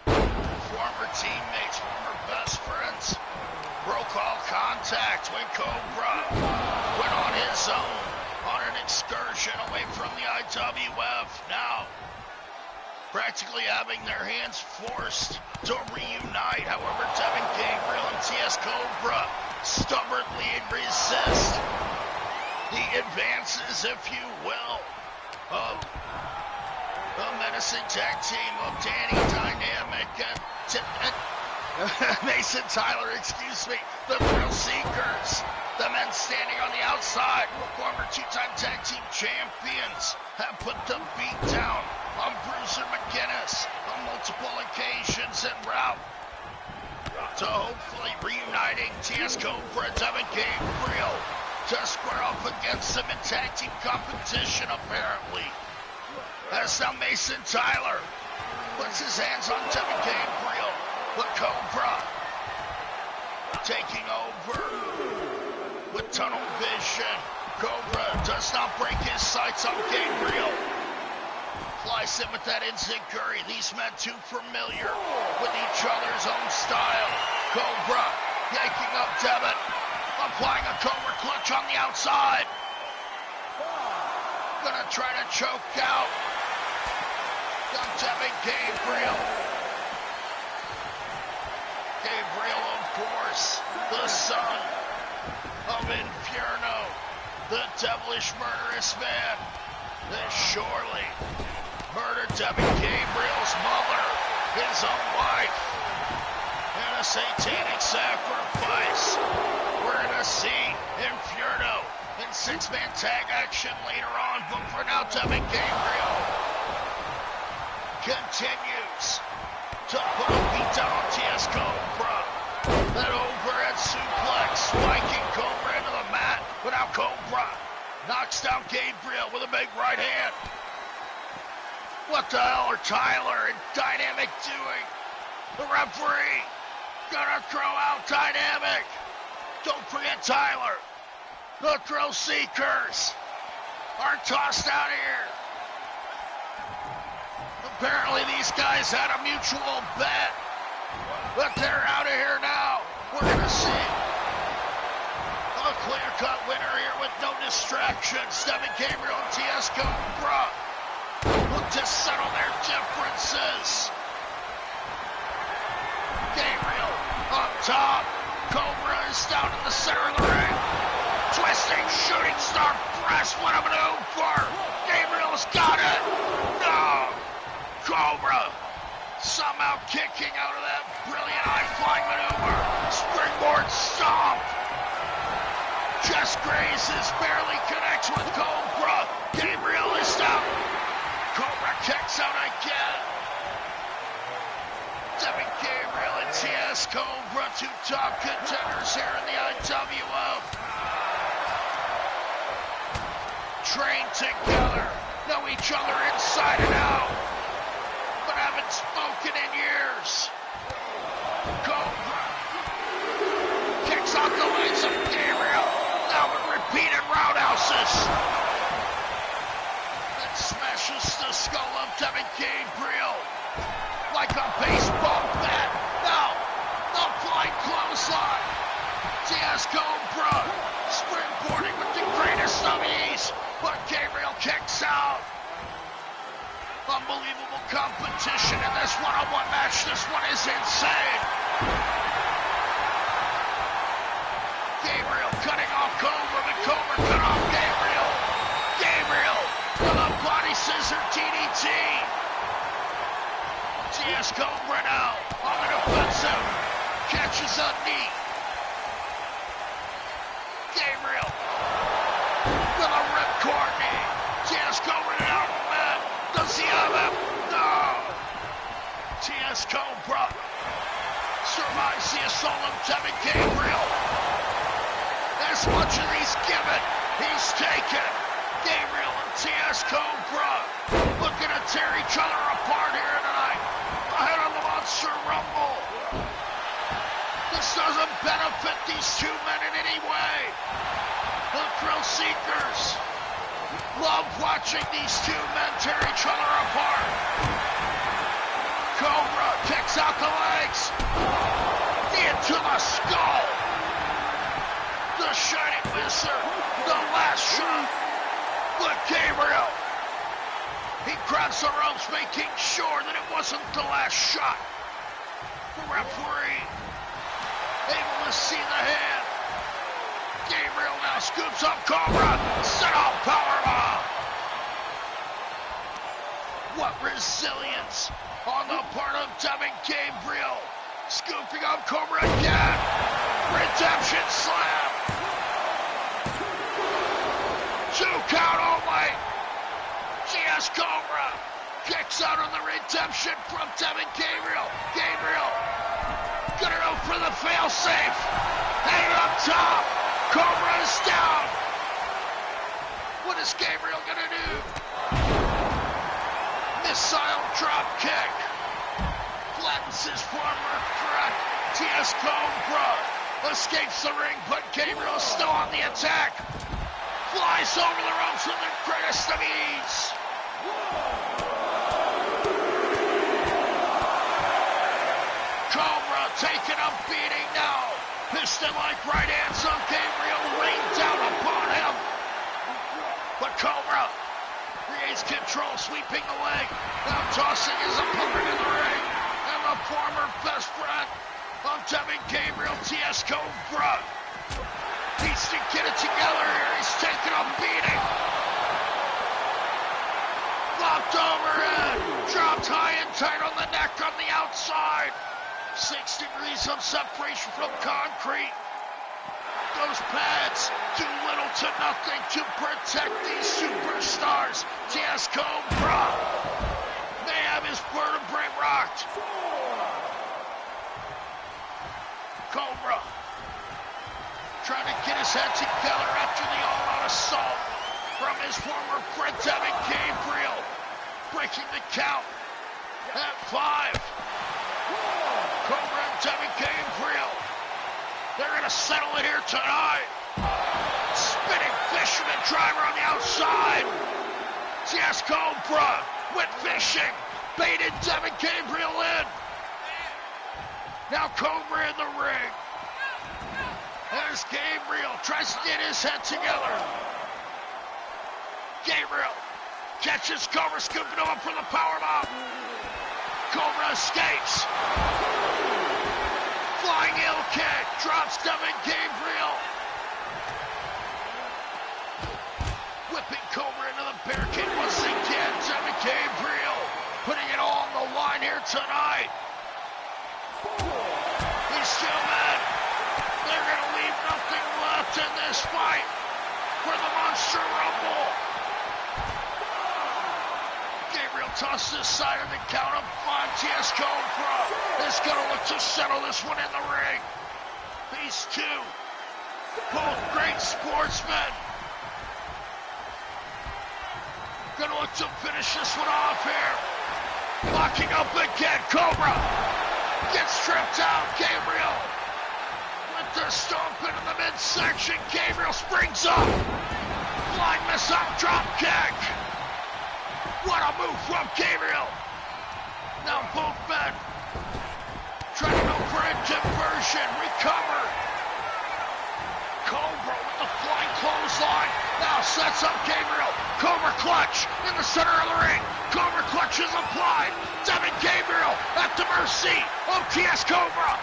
former teammates, former best friends, broke all contact when Cobra went on his own on an excursion away from the IWF. Now practically having their hands forced to reunite. However, Devin Gabriel and TS Cobra stubbornly resist the advances, if you will, of the menacing tag team of Danny Dynamic and Mason Tyler, the Thrill Seekers. The men standing on the outside, former two-time tag team champions, have put the beat down on Bruiser McGinnis on multiple occasions en route to hopefully reuniting TS Cobra, Devin Gabriel, to square up against them in tag team competition, apparently. As now Mason Tyler puts his hands on Devin Gabriel, but Cobra taking over with tunnel vision. Cobra does not break his sights on Gabriel. Flies in with that enziguri. These men too familiar with each other's own style. Cobra yanking up Devin. Applying a Cobra clutch on the outside. Gonna try to choke out. Got Devin Gabriel. Gabriel, of course, the son of Inferno, the devilish murderous man that surely murdered Devin Gabriel's mother, his own wife, in a satanic sacrifice. We're gonna see Inferno in six-man tag action later on, but for now, Devin Gabriel continues to put a beat down on TS Cobra. That overhead suplex, spiking Cobra into the mat, but now Cobra knocks down Gabriel with a big right hand. What the hell are Tyler and Dynamic doing? The referee gonna throw out Dynamic. Don't forget Tyler. The thrill seekers are tossed out here. Apparently these guys had a mutual bet, but they're out of here now. We're gonna see a clear-cut winner here with no distractions. Devin Gabriel and TS Cobra look to settle their differences. Gabriel up top. Cobra is down in the center of the ring. Twisting shooting star press. What a maneuver. Gabriel's got it. No. Cobra somehow kicking out of that brilliant high-flying maneuver. Springboard stomp. Just grazes, barely connects with Cobra. Gabriel is down. Cobra kicks out again. Devin Gabriel and TS Cobra, two top contenders here in the IWF. Train together, know each other inside and out, but haven't spoken in years. Cobra kicks out the legs of Gabriel, now with repeated roundhouses. Then smashes the skull of Devin Gabriel like a baseball bat. Now, the flying clothesline. TS Cobra springboarding with the greatest of ease, but Gabriel kicks out. Unbelievable competition in this one-on-one match. This one is insane. Gabriel cutting off Cobra, but Cobra cut off Gabriel. Gabriel with a body scissor DDT. TS Cobra now on the defensive. Catches a knee. Gabriel with a ripcord knee. TS Cobra down the mat. Does he have him? No. TS Cobra survives the assault of Devin Gabriel. As much as he's given, he's taken. Gabriel and TS Cobra looking to tear each other apart here tonight. Ahead of the Monster Rumble. This doesn't benefit these two men in any way. The thrill seekers love watching these two men tear each other apart. Cobra kicks out the legs. Into the skull. The Shining Wizard. The last shot. With Gabriel. He grabs the ropes, making sure that it wasn't the last shot. The referee able to see the hand. Gabriel now scoops up Cobra. Set off powerbomb. What resilience on the part of Devin Gabriel. Scooping up Cobra again. Redemption slam. 2 count only. TS Cobra kicks out on the redemption from Devin Gabriel. Gabriel gonna go for the failsafe. Hanging up top. Cobra is down. What is Gabriel gonna do? Missile drop kick. Flattens his former threat. TS Cobra escapes the ring, but Gabriel is still on the attack. Flies over the ropes with the greatest of ease. taking a beating now. Piston-like right hands on Gabriel rained down upon him. But Cobra regains control, sweeping the leg. Now tossing his opponent in the ring. And the former best friend of Devin Gabriel, TS Cobra, needs to get it together here. He's taking a beating. Flopped overhead. Dropped high and tight on the neck on the outside. 6 degrees of separation from concrete. Those pads do little to nothing to protect these superstars. TS Cobra may have his vertebrae rocked. Cobra trying to get his head together after the all-out assault from his former friend Devin Gabriel. Breaking the count at 5. Cobra and Devin Gabriel, they're going to settle it here tonight. Spinning fisherman driver on the outside. TS Cobra went fishing, baited Devin Gabriel in. Now Cobra in the ring. As Gabriel tries to get his head together. Gabriel catches Cobra, scooping him up for the powerbomb. Cobra escapes. Flying heel kick, drops Devin Gabriel. Whipping Cobra into the barricade once again. Devin Gabriel putting it all on the line here tonight. He's still in. They're going to leave nothing left in this fight for the Monster Rumble. Gabriel tosses aside on the count of 5. TS Cobra is going to look to settle this one in the ring. These two, both great sportsmen, going to look to finish this one off here. Locking up again, Cobra gets tripped out. Gabriel with the stomp into the midsection. Gabriel springs up. Flying missile drop kick. What a move from Gabriel. Now both men trying to go for a diversion. Recover. Cobra with the flying clothesline. Now sets up Gabriel. Cobra clutch in the center of the ring. Cobra clutch is applied. Devin Gabriel at the mercy of TS Cobra.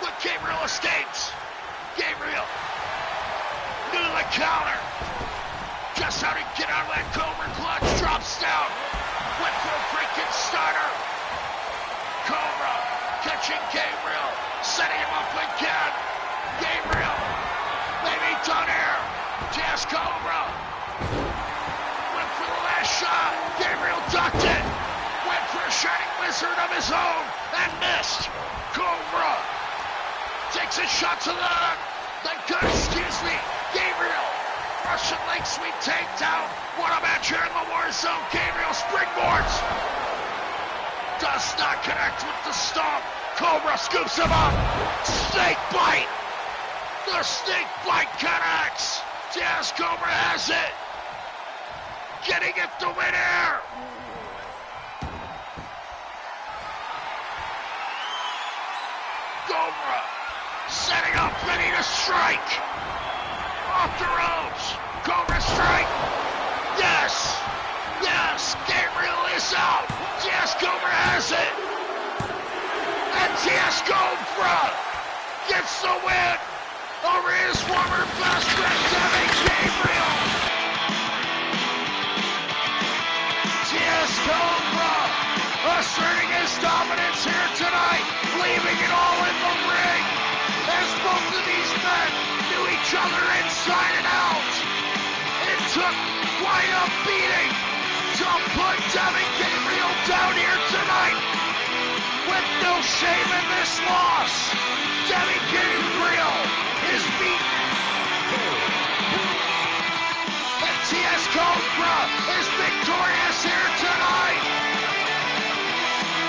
But Gabriel escapes. Gabriel knew the counter. Just how to get out of that Cobra clutch. Drops down. Went for a Frankensteiner. Cobra catching Gabriel. Setting him up again. Gabriel maybe done here. TS Cobra went for the last shot. Gabriel ducked it. Went for a shining wizard of his own and missed. Cobra takes a shot to the gut. Excuse me. Gabriel. Russian leg sweep takedown. What a match here in the Warzone. Gabriel springboards. Does not connect with the stomp. Cobra scoops him up. Snake bite. The snake bite connects. TS Cobra has it. Getting it the win here. Cobra setting up, ready to strike. Off the ropes. Cobra strike. Yes. Yes. Gabriel is out. TS Cobra has it. And TS Cobra gets the win over his former best friend, Devin Gabriel. TS Cobra asserting his dominance here tonight, leaving it all in the ring as both of these men knew each other inside and out. It took quite a beating to put Devin Gabriel down here tonight. With no shame in this loss, Devin Gabriel is beaten. And TS Cobra is victorious here tonight.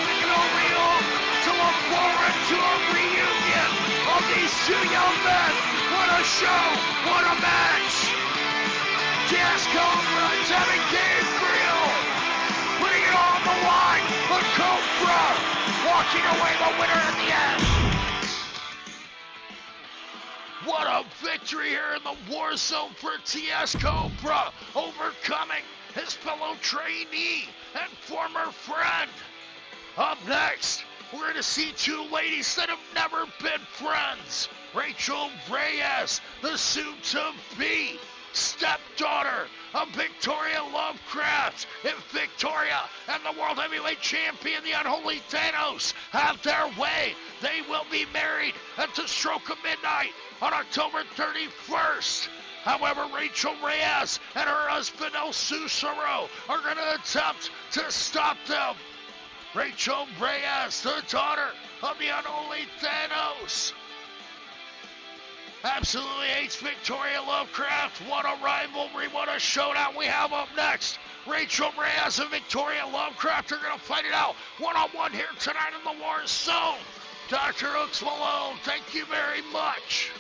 We can only hope to look forward to a reunion of these two young men. What a show, what a match. TS Cobra and Devin Gabriel putting it on the line. But Cobra walking away the winner in the end. What a victory here in the Warzone for TS Cobra, overcoming his fellow trainee and former friend. Up next, we're going to see two ladies that have never been friends. Rachel Reyes, the soon-to-be stepdaughter of Victoria Lovecraft. If Victoria and the World Heavyweight Champion, the Unholy THAYNOS, have their way, they will be married at the stroke of midnight on October 31st. However, Rachel Reyes and her husband El Susaro are going to attempt to stop them. Rachel Reyes, the daughter of the Unholy THAYNOS, absolutely hates Victoria Lovecraft. What a rivalry, what a showdown we have up next. Rachel Reyes and Victoria Lovecraft are going to fight it out one-on-one here tonight in the Warzone. DrHooksMalone, thank you very much.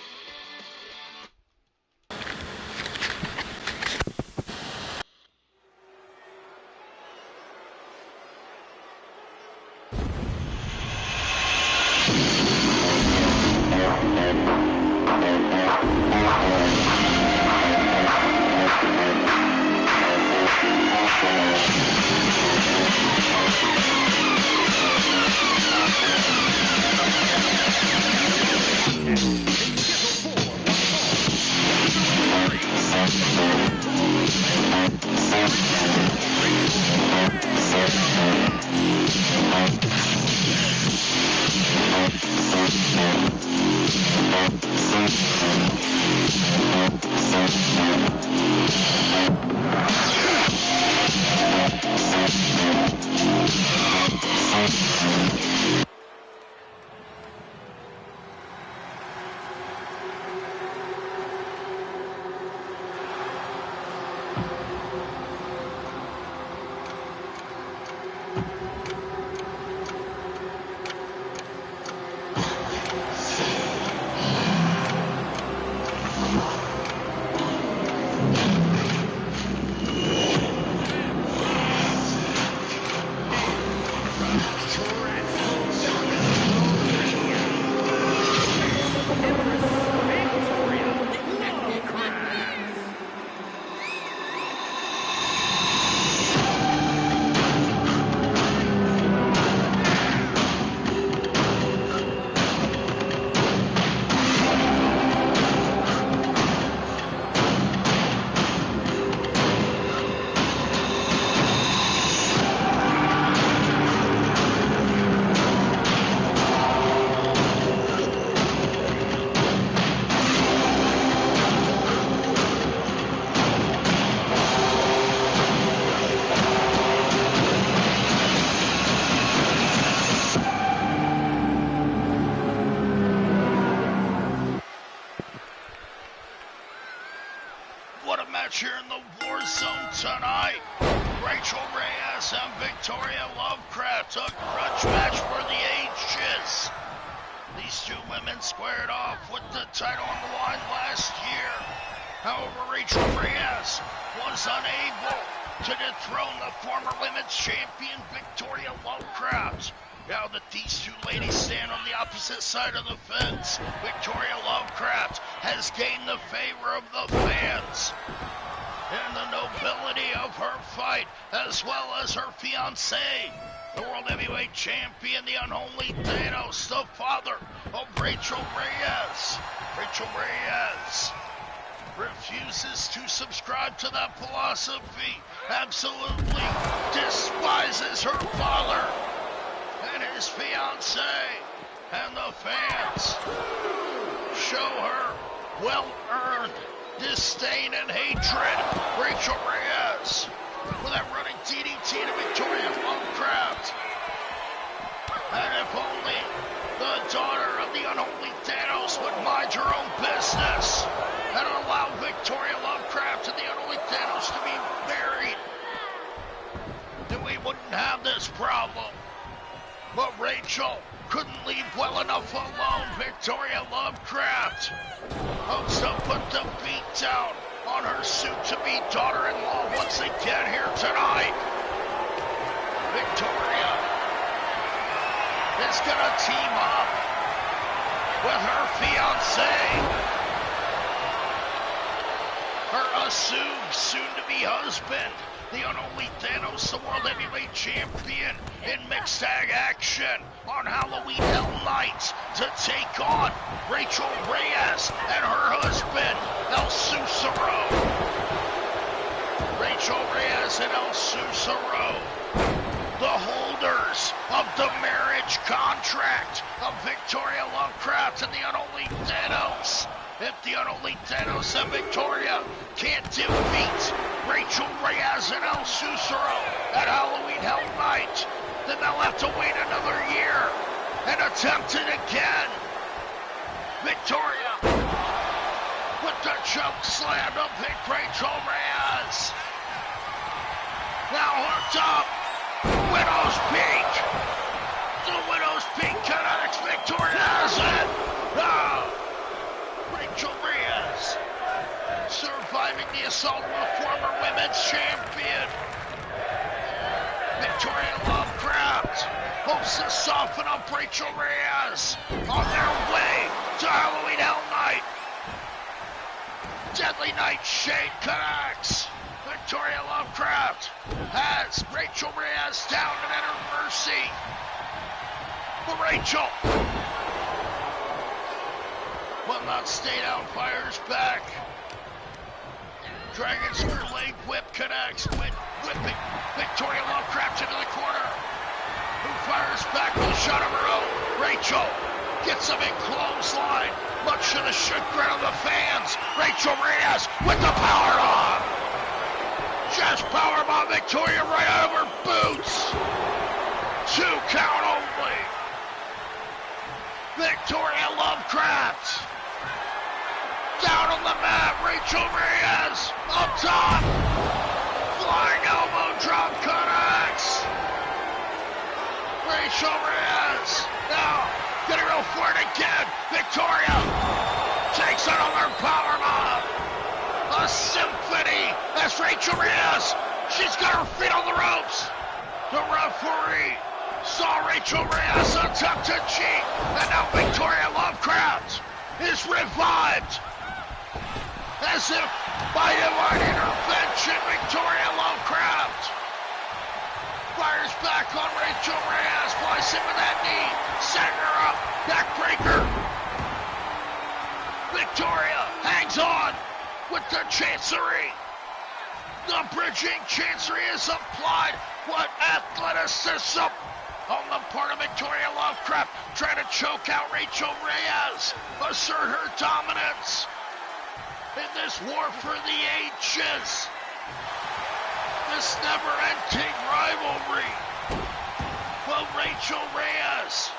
Here in the Warzone tonight, Rachel Reyes and Victoria Lovecraft, a grudge match for the ages. These two women squared off with the title on the line last year. However, Rachel Reyes was unable to dethrone the former women's champion Victoria Lovecraft. Now that these two ladies stand on the opposite side of the fence, Victoria Lovecraft has gained the favor of the fans and the nobility of her fight, as well as her fiancé, the World Heavyweight Champion, the Unholy THAYNOS, the father of Rachel Reyes. Rachel Reyes refuses to subscribe to that philosophy, absolutely despises her father and his fiancé, and the fans show her well-earned disdain and hatred. Rachel Reyes with that running DDT to Victoria Lovecraft. And if only the daughter of the Unholy THAYNOS would mind her own business and allow Victoria Lovecraft and the Unholy THAYNOS to be married, then we wouldn't have this problem. But Rachel couldn't leave well enough alone. Victoria Lovecraft hopes to put the beat down on her soon-to-be daughter-in-law once again here tonight. Victoria is gonna team up with her fiancé, her assumed soon-to-be husband, the Unholy THAYNOS, the World Heavyweight Champion, in mixed tag action on Halloween Hell Night to take on Rachel Reyes and her husband, El Susaro. Rachel Reyes and El Susaro, the holders of the marriage contract of Victoria Lovecraft and the Unholy THAYNOS. If the Unholy THAYNOS and Victoria can't defeat Rachel Reyes and El Susaro at Halloween Hell Night, then they'll have to wait another year and attempt it again. Victoria with the choke slam to pick Rachel Reyes. Now hooked up. Widow's Peak. The Widow's Peak connects. Victoria has it. Rachel Reyes surviving the assault of a former women's champion. Victoria Lovecraft hopes to soften up Rachel Reyes on their way to Halloween Hell Night. Deadly Nightshade connects. Victoria Lovecraft has Rachel Reyes down and at her mercy. But Rachel will not stay down, fires back. Dragon Spear leg whip connects, whipping Victoria Lovecraft into the corner. Who fires back with a shot of her own. Rachel gets him in clothesline, much to the chagrin of the fans. Rachel Reyes with the power bomb. Just power bomb Victoria right out of her boots. 2 count only. Victoria Lovecraft down on the mat. Rachel Reyes up top. Flying elbow drop connects. Rachel Reyes now getting real for it again. Victoria takes another power bomb. A symphony as Rachel Reyes. She's got her feet on the ropes. The referee saw Rachel Reyes attempt to cheat, and now Victoria Lovecraft is revived. As if by divine intervention, Victoria Lovecraft fires back on Rachel Reyes, flies in with that knee, setting her up, backbreaker. Victoria hangs on with the Chancery. The bridging Chancery is applied. What athleticism on the part of Victoria Lovecraft, trying to choke out Rachel Reyes, assert her dominance in this war for the ages, this never-ending rivalry. Will Rachel Reyes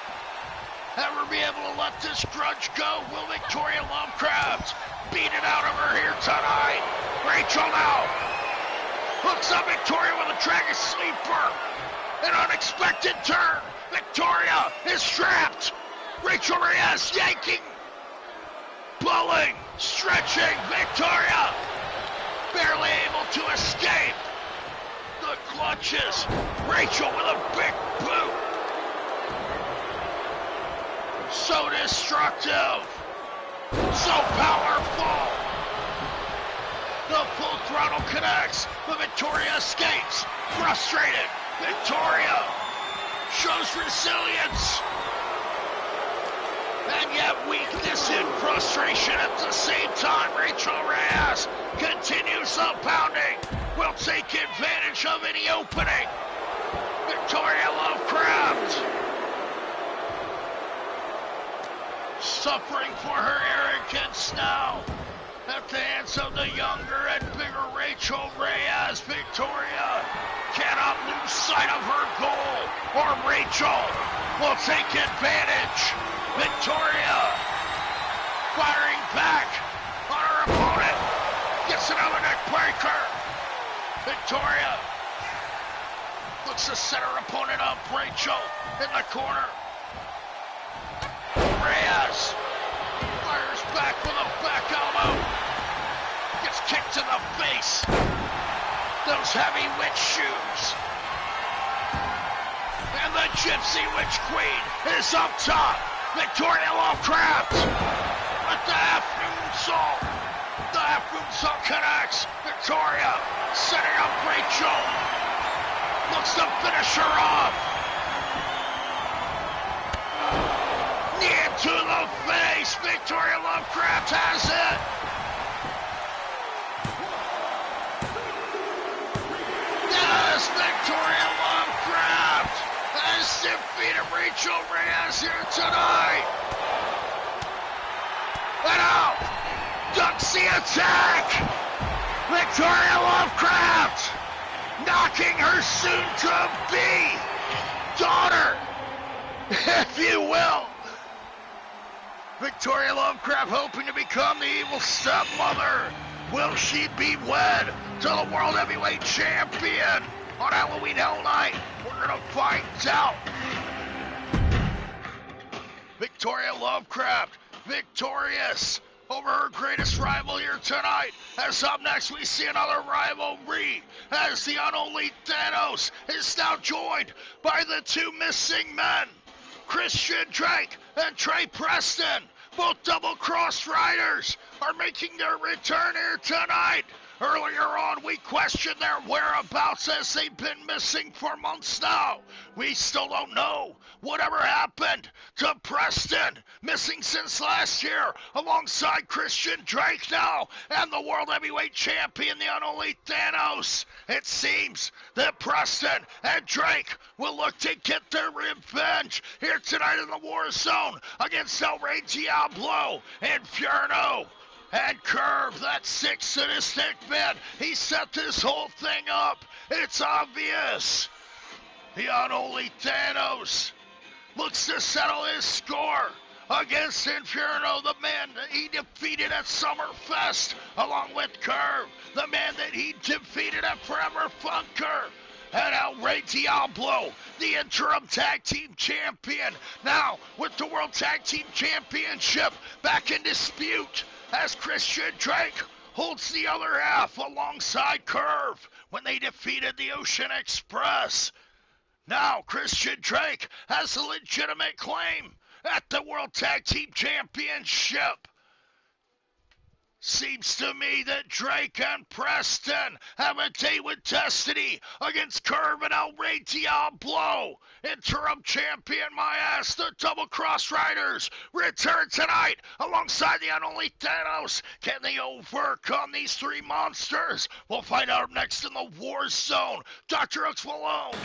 ever be able to let this grudge go? Will Victoria Lovecraft beat it out of her here tonight? Rachel now hooks up Victoria with a Dragon Sleeper. An unexpected turn. Victoria is trapped. Rachel Reyes yanking, pulling, stretching. Victoria barely able to escape the clutches. Rachel with a big boot. So destructive. So powerful. The full throttle connects, but Victoria escapes. Frustrated, Victoria shows resilience, and yet weakness and frustration at the same time. Rachel Reyes continues the pounding, will take advantage of any opening. Victoria Lovecraft suffering for her arrogance now at the hands of the younger and bigger Rachel Reyes. Victoria cannot lose sight of her goal, or Rachel will take advantage. Victoria firing back on her opponent, gets another neck breaker. Victoria looks to set her opponent up. Rachel in the corner. Reyes fires back with a back elbow. Gets kicked in the face. Those heavy witch shoes. And the Gypsy Witch Queen is up top. Victoria Lovecraft with the half moonsault. The half moonsault connects. Victoria setting up Rachel. Looks to finish her off. Knee to the face. Victoria Lovecraft has it. Yes, Victoria Lovecraft has defeated Rachel Reyes here tonight. And out, ducks the attack. Victoria Lovecraft knocking her soon-to-be daughter, if you will. Victoria Lovecraft hoping to become the evil stepmother. Will she be wed to the World Heavyweight Champion on Halloween Hell Night? We're going to find out. Victoria Lovecraft victorious over her greatest rival here tonight. As up next we see another rivalry as the unholy THAYNOS is now joined by the two missing men, Christian Drake and Trey Preston. Both double-cross riders are making their return here tonight. Earlier on, we questioned their whereabouts as they've been missing for months now. We still don't know whatever happened to Preston, missing since last year, alongside Christian Drake now, and the World Heavyweight Champion, the unholy THAYNOS. It seems that Preston and Drake will look to get their revenge here tonight in the Warzone against El Rey Diablo, Inferno, and Curve, that sick, sadistic man. He set this whole thing up. It's obvious. The unholy THAYNOS looks to settle his score against Inferno, the man that he defeated at Summerfest, along with Curve, the man that he defeated at Forever Funker, and El Rey Diablo, the interim tag team champion, now with the World Tag Team Championship back in dispute, as Christian Drake holds the other half alongside Curve when they defeated the Ocean Express. Now Christian Drake has a legitimate claim at the World Tag Team Championship. Seems to me that Drake and Preston have a date with destiny against Curve and El Rey Diablo. Interim champion, my ass, the Double Cross Riders return tonight alongside the unholy THAYNOS. Can they overcome these three monsters? We'll find out next in the Warzone. DrHooksMalone.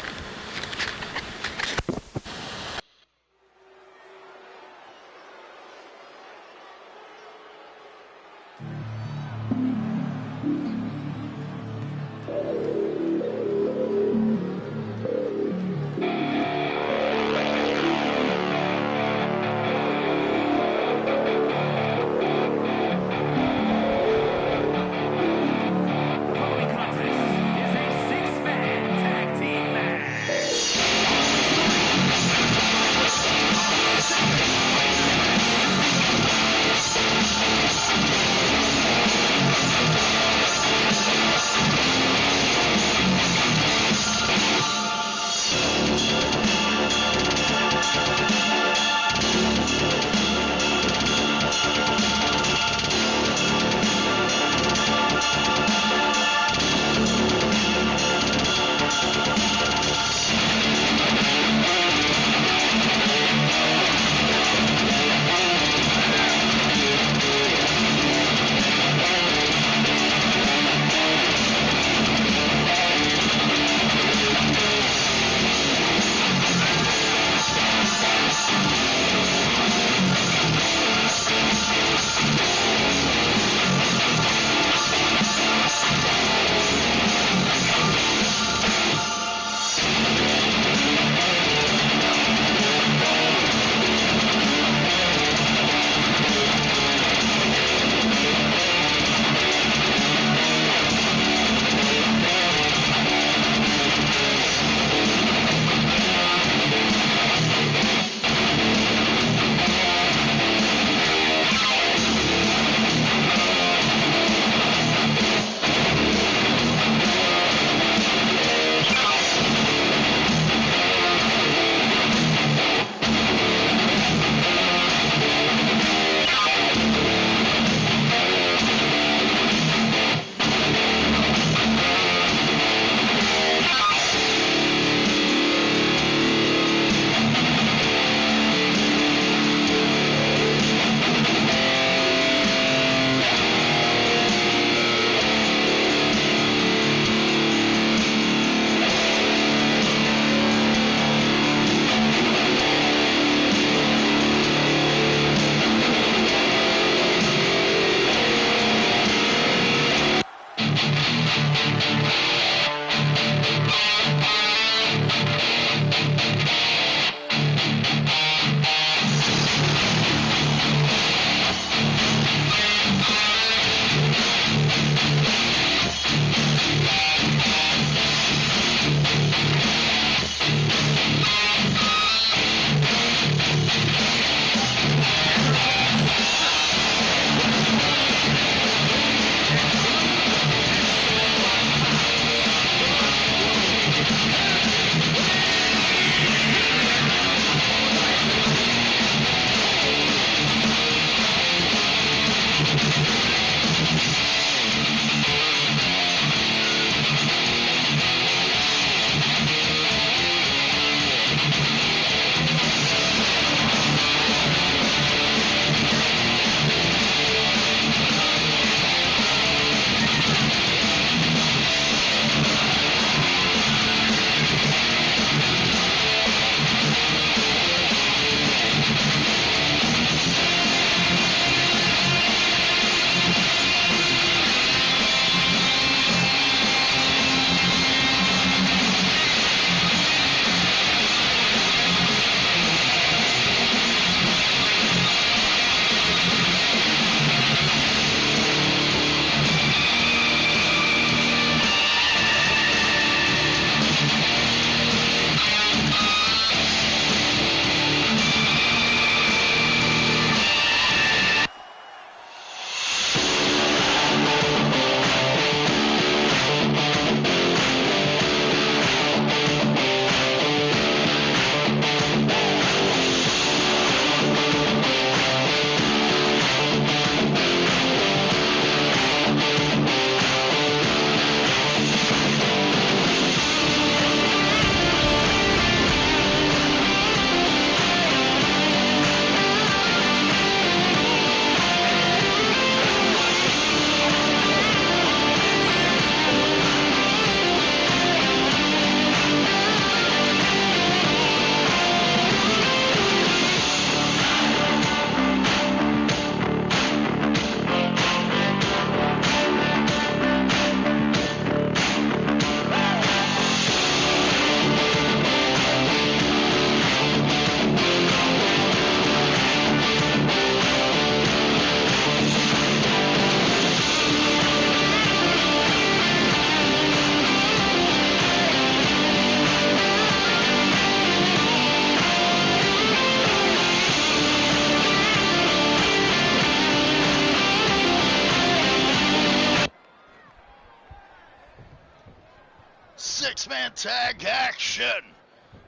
six-man tag action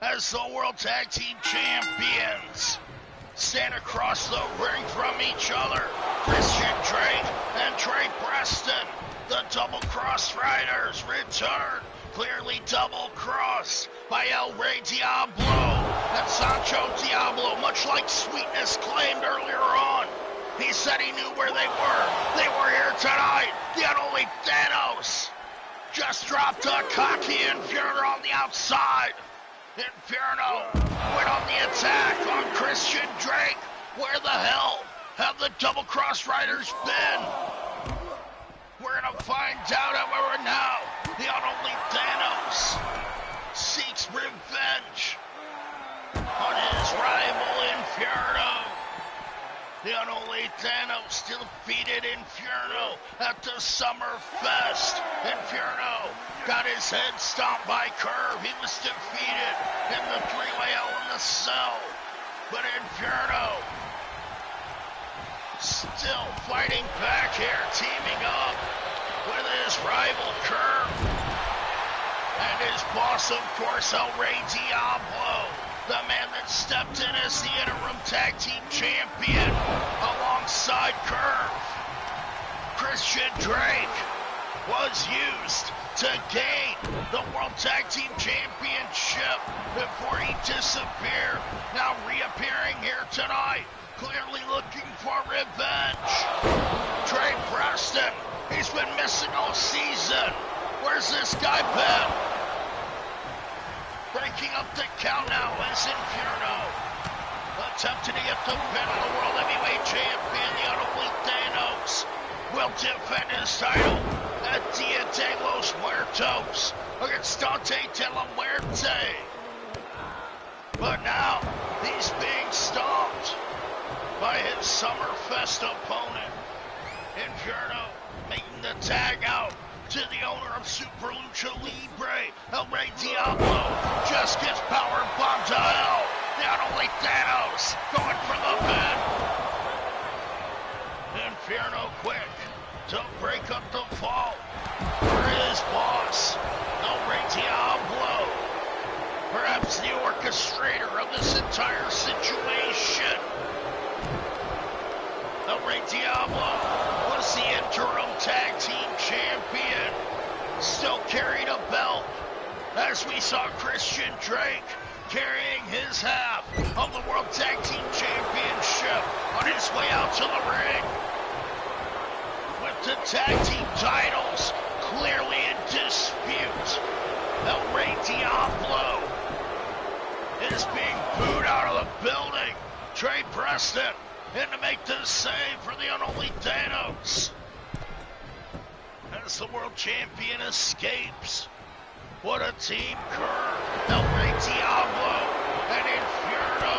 as the World Tag Team Champions stand across the ring from each other. Christian Drake and Trey Preston, the Double Cross Riders, return. Clearly double-crossed by El Rey Diablo and Sancho Diablo, much like Sweetness claimed earlier on. He said he knew where they were. They were here tonight. The Unholy THAYNOS just dropped a cocky Inferno on the outside. Inferno went on the attack on Christian Drake. Where the hell have the Double Cross Riders been? We're gonna find out, however, now. The Unholy THAYNOS seeks revenge on his rival Inferno. The Unholy THAYNOS defeated Inferno at the Summerfest. Inferno got his head stomped by Curve. He was defeated in the three-way Hell in the Cell. But Inferno still fighting back here, teaming up with his rival Curve. And his boss, of course, El Rey Diablo, the man that stepped in as the interim tag team champion alongside Curve. Christian Drake was used to gain the World Tag Team Championship before he disappeared. Now reappearing here tonight, clearly looking for revenge. Trey Preston, he's been missing all season. Where's this guy been? Breaking up the count now as Inferno attempting to get the pin on the World Heavyweight Champion. The Unholy THAYNOS will defend his title at Dia de los Muertos against Dante de la Muerte. But now he's being stomped by his Summerfest opponent. Inferno making the tag out to the owner of Super Lucha Libre, El Rey Diablo, just gets power bombed to hell. The Unholy THAYNOS going for the pin. Inferno quick to break up the fall for his boss, El Rey Diablo. Perhaps the orchestrator of this entire situation. El Rey Diablo was the interim tag team champion, still carried a belt, as we saw Christian Drake carrying his half of the World Tag Team Championship on his way out to the ring. With the tag team titles clearly in dispute, El Rey Diablo is being booed out of the building. Trey Preston in to make the save for the Unholy THAYNOS as the world champion escapes. What a team, Curve, El Rey Diablo, and Inferno.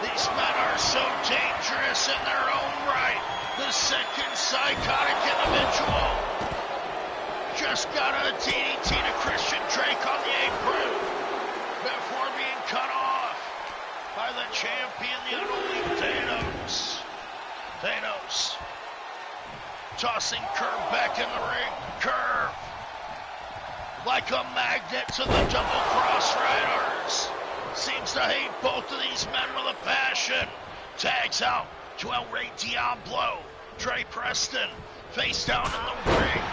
These men are so dangerous in their own right. The second psychotic individual just got a DDT to Christian Drake on the apron before being cut off by the champion, the Unholy THAYNOS. THAYNOS tossing Curve back in the ring. Curve, like a magnet to the Double Cross Riders, seems to hate both of these men with a passion. Tags out to El Rey Diablo. Trey Preston face down in the ring.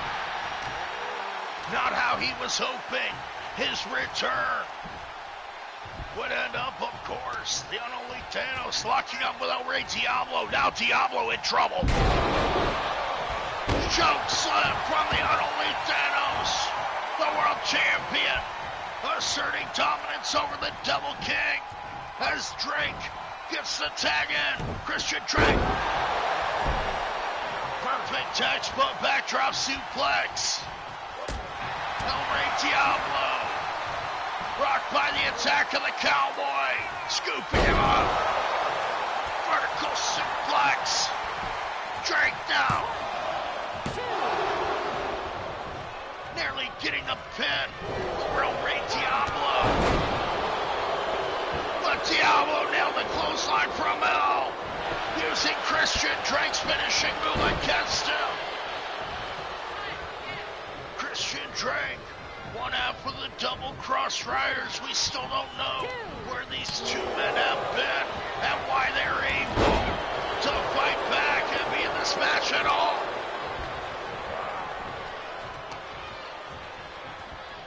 Not how he was hoping his return would end up, of course. The Unholy THAYNOS locking up with El Rey Diablo. Now Diablo in trouble. Choke slam from the Unholy THAYNOS, the world champion, asserting dominance over the Devil King as Drake gets the tag in. Christian Drake. Perfect textbook backdrop suplex. El Rey Diablo rocked by the attack of the Cowboy, scooping him up. Vertical suplex. Drake down. Nearly getting the pin for El Rey Diablo. But Diablo nailed the clothesline from El, using Christian Drake's finishing move against him. Christian Drake. One half of the double cross riders. We still don't know where these two men have been and why they're able to fight back and be in this match at all.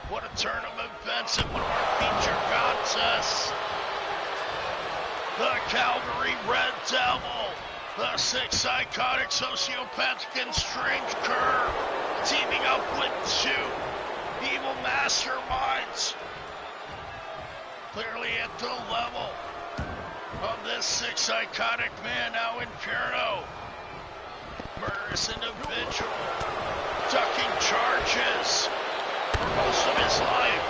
What a turn of events in one of our feature contests. The Calgary Red Devil, the 6 psychotic sociopathic and strange curve, teaming up with 2 evil masterminds, clearly at the level of this 6 psychotic man, now Inferno. Murderous individual, ducking charges for most of his life.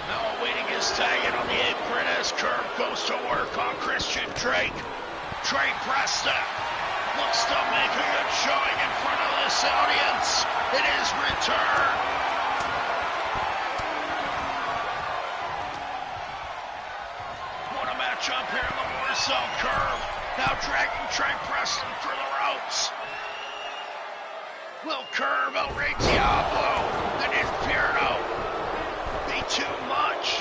Now awaiting his tagging on the apron as Curve goes to work on Christian Drake. Trey Preston looks to make a good showing in front of this audience in his return. What a matchup here in the Warzone. Curve now dragging Trey Preston through the ropes. Will Curve, El Rey Diablo, and Inferno be too much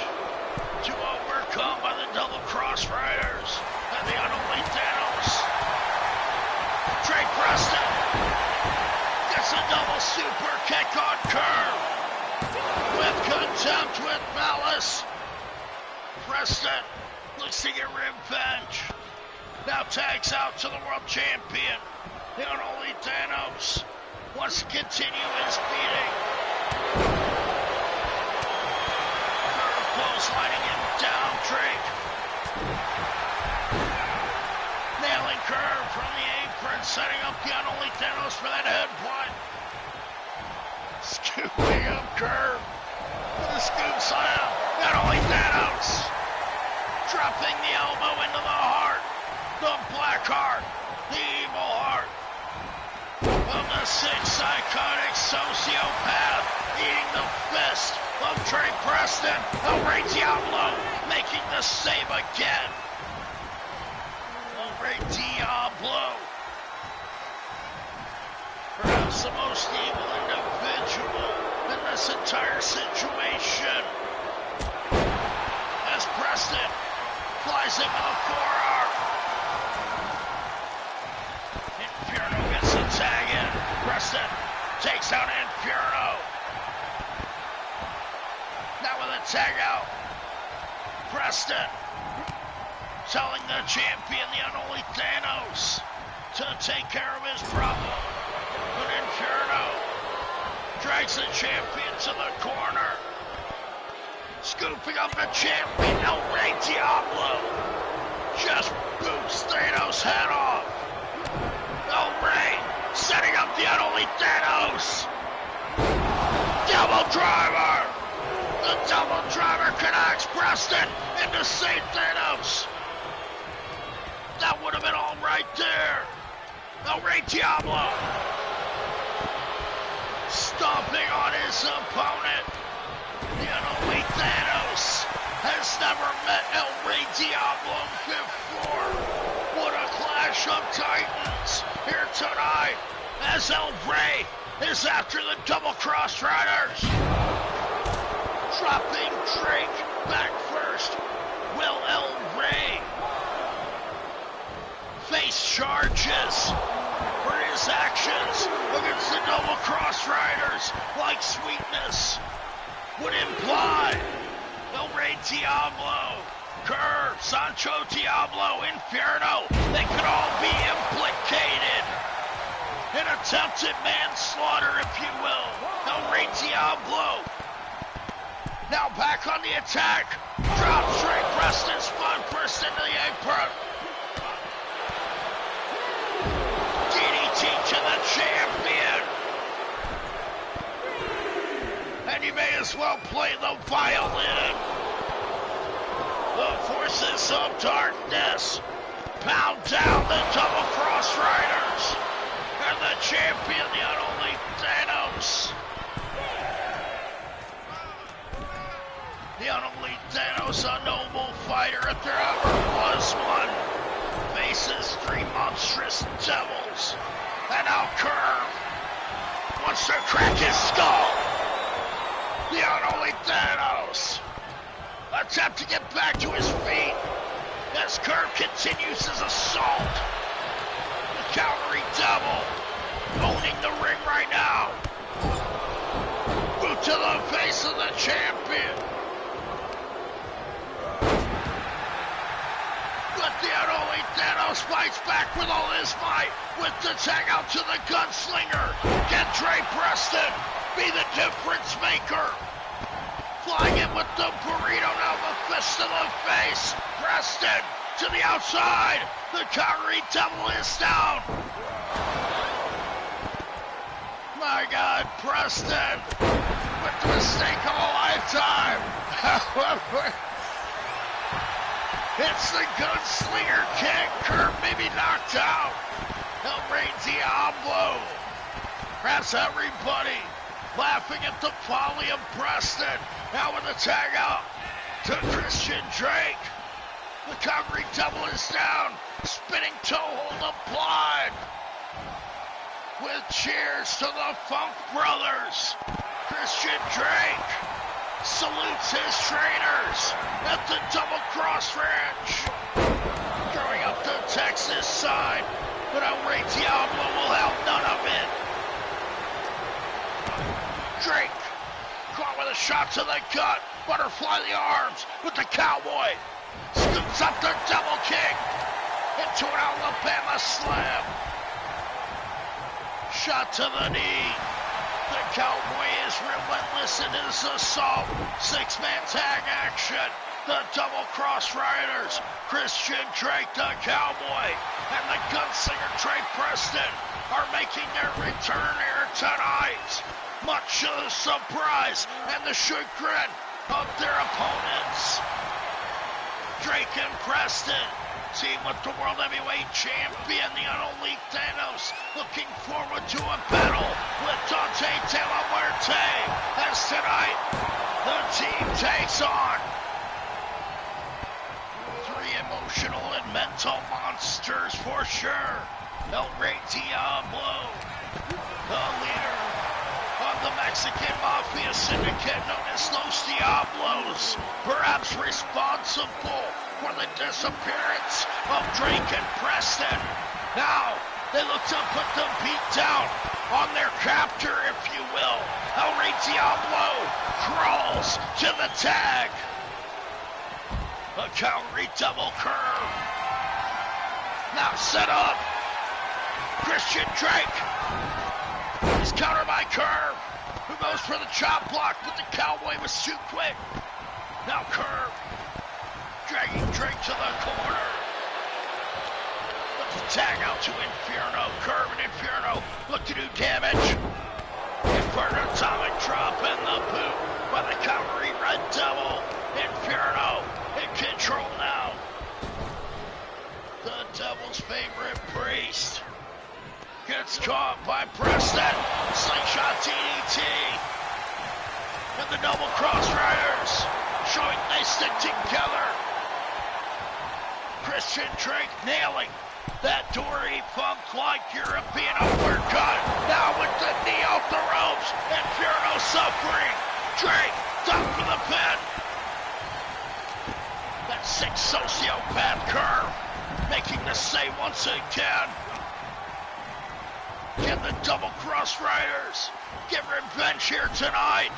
to overcome by the double cross riders and the unholy THAYNOS? Trey Preston gets a double super kick on Curve with contempt, with malice. Preston looks to get revenge. Now tags out to the world champion. The unholy THAYNOS wants to continue his beating. Curve clotheslining him down, Drake. Nailing Curve from the apron, setting up the unholy THAYNOS for that headbutt. Scooping up Curve with a scoop slam. The unholy THAYNOS dropping the elbow into the heart. The black heart, the evil heart of the 6 psychotic sociopath, eating the fist of Trey Preston. El Rey Diablo making the save again. El Rey Diablo, perhaps the most evil individual in this entire situation, as Preston flies him in the forearm. Inferno gets the tag in. Preston takes out Inferno. Now with a tag out. Preston telling the champion, the unholy THAYNOS, to take care of his problem. But Inferno drags the champion to the corner. Scooping up the champion, El Rey Diablo just boots THAYNOS' head off. El Rey setting up the unholy THAYNOS. Double driver. The double driver connects Preston into St. THAYNOS. That would have been all right there. El Rey Diablo stomping on his opponent. The unholy THAYNOS has never met El Rey Diablo before. What a clash of titans here tonight as El Rey is after the double cross riders. Dropping Drake back first. Will El Rey face charges for his actions against the double cross riders like Sweetness would imply? El Rey Diablo, Curve, Sancho Diablo, Inferno, they could all be implicated in attempted manslaughter, if you will. El Rey Diablo now back on the attack. Drops Trey Preston, spun first into the apron. DDT to the champion. And you may as well play the violin. The forces of darkness pound down the double cross riders. And the champion, the unholy THAYNOS. The unholy THAYNOS, a noble fighter if there ever was one, faces 3 monstrous devils. And now Curve wants to crack his skull. The unholy THAYNOS attempt to get back to his feet as Curb continues his assault. The Calvary Devil owning the ring right now. Boot to the face of the champion. But the unholy THAYNOS fights back with all his might with the tag out to the gunslinger. Can Trey Preston be the difference maker? Flying in with the burrito, now the fist to the face. Preston to the outside. The Calvary Devil is down. My God, Preston with the mistake of a lifetime. However, it's the gunslinger kick. Curb may be knocked out. El Rey Diablo has everybody laughing at the folly of Preston. Now with the tag out to Christian Drake. The Calvary Devil is down. Spinning toe hold applied. With cheers to the Funk Brothers. Christian Drake salutes his trainers at the Double Cross Ranch. Going up the Texas side, but El Rey Diablo will have none of it. Drake caught with a shot to the gut. Butterfly the arms with the cowboy. Scoops up the double kick into an Alabama slam. Shot to the knee. The cowboy is relentless in his assault. Six-man tag action. The Double Cross Riders, Christian Drake, the cowboy, and the gunslinger Trey Preston are making their return here tonight. Much to the surprise and the chagrin of their opponents. Drake and Preston team with the World Heavyweight Champion, the unholy THAYNOS, looking forward to a battle with Dante De La Muerte, as tonight the team takes on three emotional and mental monsters for sure. El Rey Diablo, the leader of the Mexican Mafia syndicate known as Los Diablos, perhaps responsible for the disappearance of Drake and Preston. Now, they look to put the beat down on their captor, if you will. El Rey Diablo crawls to the tag. A Calvary Devil curve. Now set up. Christian Drake is countered by Curve, who goes for the chop block, but the cowboy was too quick. Now Curve dragging Drake to the corner. With the tag out to Inferno. Curve and Inferno look to do damage. Inferno atomic drop in the boot by the Calvary Red Devil. Inferno in control now. The Devil's favorite priest gets caught by Preston. Slingshot DDT. And the Double Cross Riders showing they stick together. Christian Drake nailing that Dory Funk-like European uppercut. Now with the knee off the ropes. Inferno suffering. Drake down for the pin. That sick sociopath Curve making the save once again. Can the Double Cross Riders get revenge here tonight?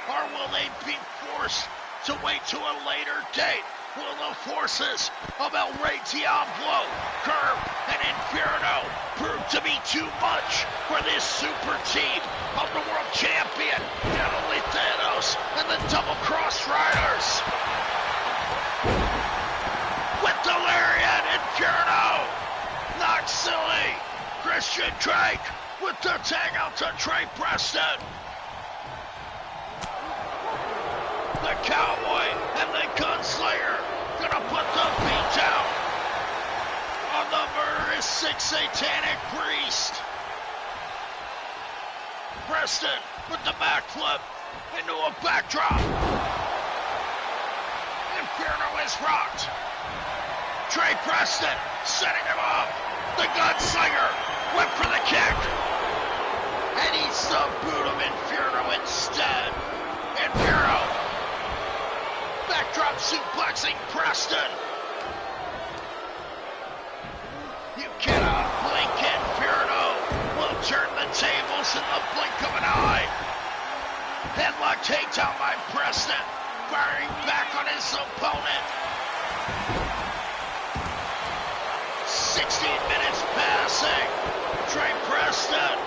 Or will they be forced to wait to a later date? Will the forces of El Rey Diablo, Curve, and Inferno prove to be too much for this super team of the world champion, the unholy THAYNOS, and the Double Cross Riders? With the lariat, Inferno knocks silly. Christian Drake with the tag out to Trey Preston. The cowboy and the gunslinger gonna put the beat down on the murderous six satanic priest. Preston with the backflip into a backdrop. Inferno is rocked. Trey Preston setting him up. The gunslinger went for the kick. and he's the boot of Inferno instead. Inferno backdrop suplexing Preston. You cannot blink. Inferno will turn the tables in the blink of an eye. Headlock takedown by Preston, firing back on his opponent. 16 minutes passing. Trey Preston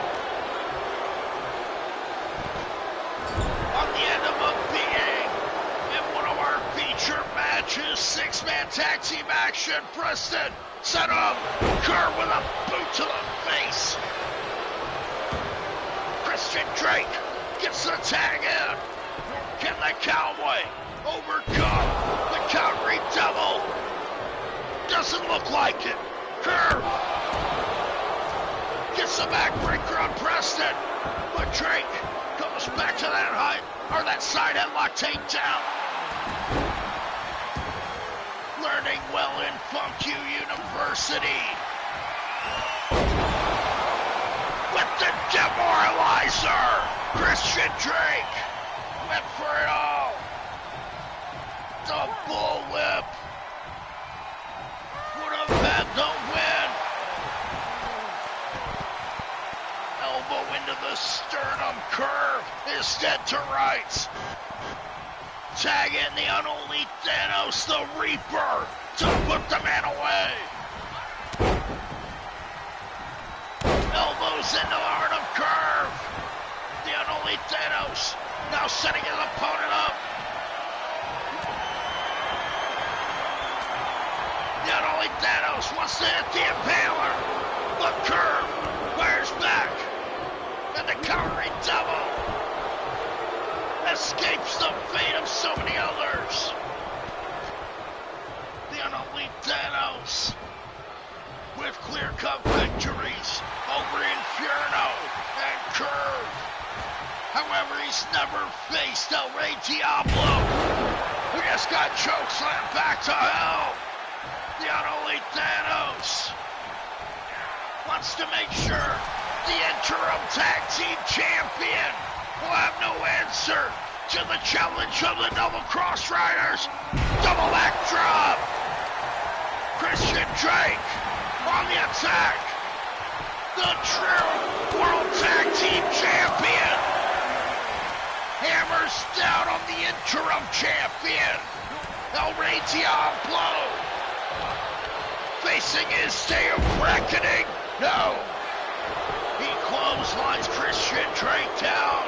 on the end of a beating in one of our feature matches. 6-man tag team action. Preston set up. Kerr with a boot to the face. Christian Drake gets the tag in. Can the Cowboy overcome the Calgary Devil? Doesn't look like it. Kerr gets the backbreaker on Preston, but Drake comes back to that height, or that side headlock takedown. Learning well in Funk U University. With the demoralizer, Christian Drake went for it all. The bullwhip would have had the win. Elbow into the sternum curve, instead to rights. Tag in the unholy Thanos, the Reaper, to put the man away. Elbows into the heart of curve. The unholy Thanos now setting his opponent up. The unholy Thanos wants to hit the impaler. The curve fires back. And the Calgary Devil escapes the fate of so many others. The unholy Thanos with clear-cut victories over Inferno and Curve. However, he's never faced El Rey Diablo, who just got chokeslammed back to hell. The unholy Thanos wants to make sure the interim tag team champion will have no answer to the challenge of the Double Cross Riders. Double backdrop. Christian Drake on the attack. The true World Tag Team Champion hammers down on the interim champion, El Rey Diablo, facing his day of reckoning. No. He clotheslines Christian Drake down,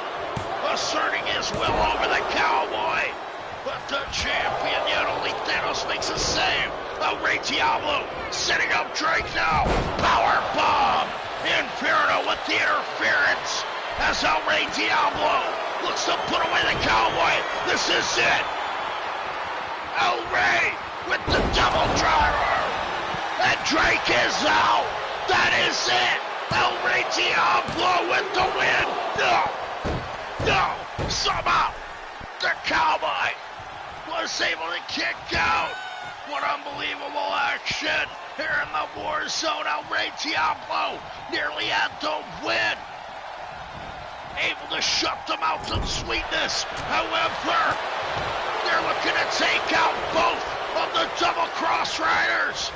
asserting his will over the Cowboy. But the champion, the unholy Thanos, makes a save. El Rey Diablo setting up Drake now. Power bomb. Inferno with the interference as El Rey Diablo looks to put away the Cowboy. This is it. El Rey with the double driver. And Drake is out. That is it. El Rey Diablo with the win. No. Somehow the Cowboy was able to kick out. What unbelievable action here in the WARZONE. El Rey Diablo nearly had the win. Able to shut the mouth of sweetness. However, they're looking to take out both of the Double Cross Riders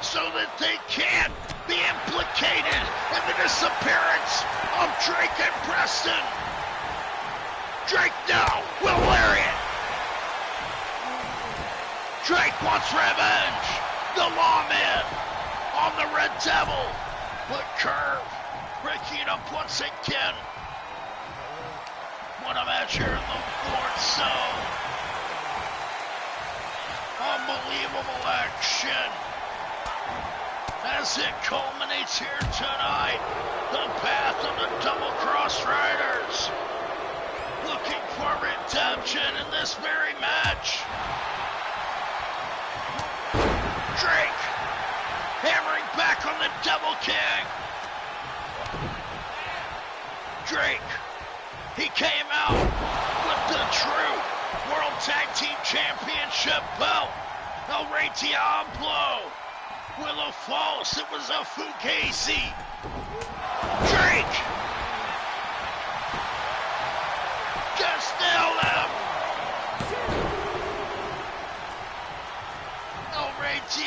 so that they can't be implicated in the disappearance of Drake and Preston. Drake now will lariat. Drake wants revenge. The lawman on the Red Devil. But Curve breaking up once again. What a match here in the WARZONE. Unbelievable action. As it culminates here tonight, the path of the Double Cross Riders looking for redemption in this very match. Drake hammering back on the Devil King. Drake, he came out with the true World Tag Team Championship belt. El Rey Diablo with a false, it was a Fugazi. Drake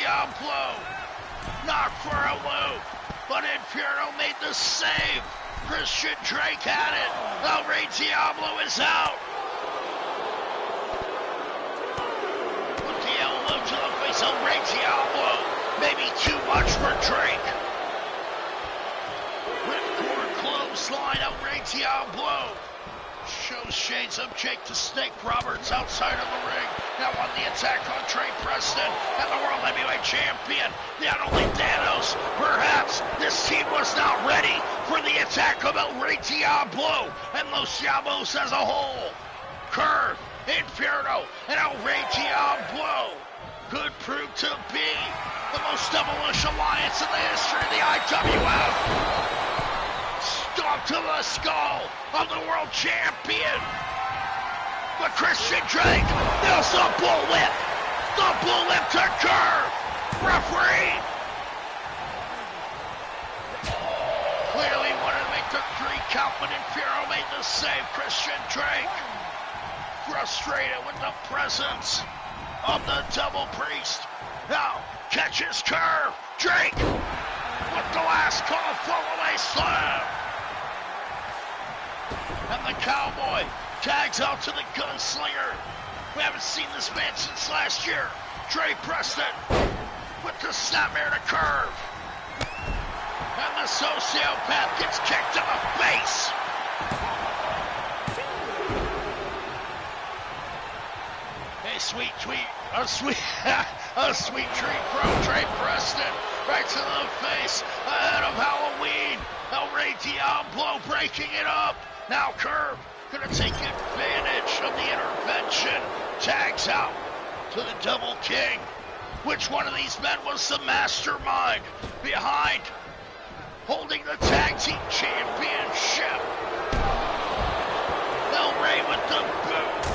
Diablo. Knocked for a loop, but Inferno made the save. Christian Drake had it. El Rey Diablo is out. With the elbow to the face, El Rey Diablo. Maybe too much for Drake. Ripcord clothesline, El Rey Diablo. Shows shades of Jake the Snake Roberts outside of the ring. Now on the attack on Trey Preston and the World Heavyweight Champion, the Unholy THAYNOS. Perhaps this team was not ready for the attack of El Rey Diablo and Los Diablos as a whole. Curve, Inferno, and El Rey Diablo could prove to be the most devilish alliance in the history of the IWF. Stomp to the skull of the world champion. But Christian Drake nails the bullwhip. The bullwhip to Curve. Referee. Clearly wanted to make the 3 count, but Inferno made the save. Christian Drake frustrated with the presence of the Devil Priest. Now catches Curve. Drake with the last call, fall-away slam. And the Cowboy tags out to the Gunslinger. We haven't seen this man since last year. Trey Preston with the snapmare to Curve. And the sociopath gets kicked in the face. A sweet treat from Trey Preston. Right to the face, ahead of Halloween. El Rey Diablo breaking it up. Now Curve gonna take advantage of the intervention. Tags out to the Double King. Which one of these men was the mastermind behind holding the tag team championship? El Rey with the boot.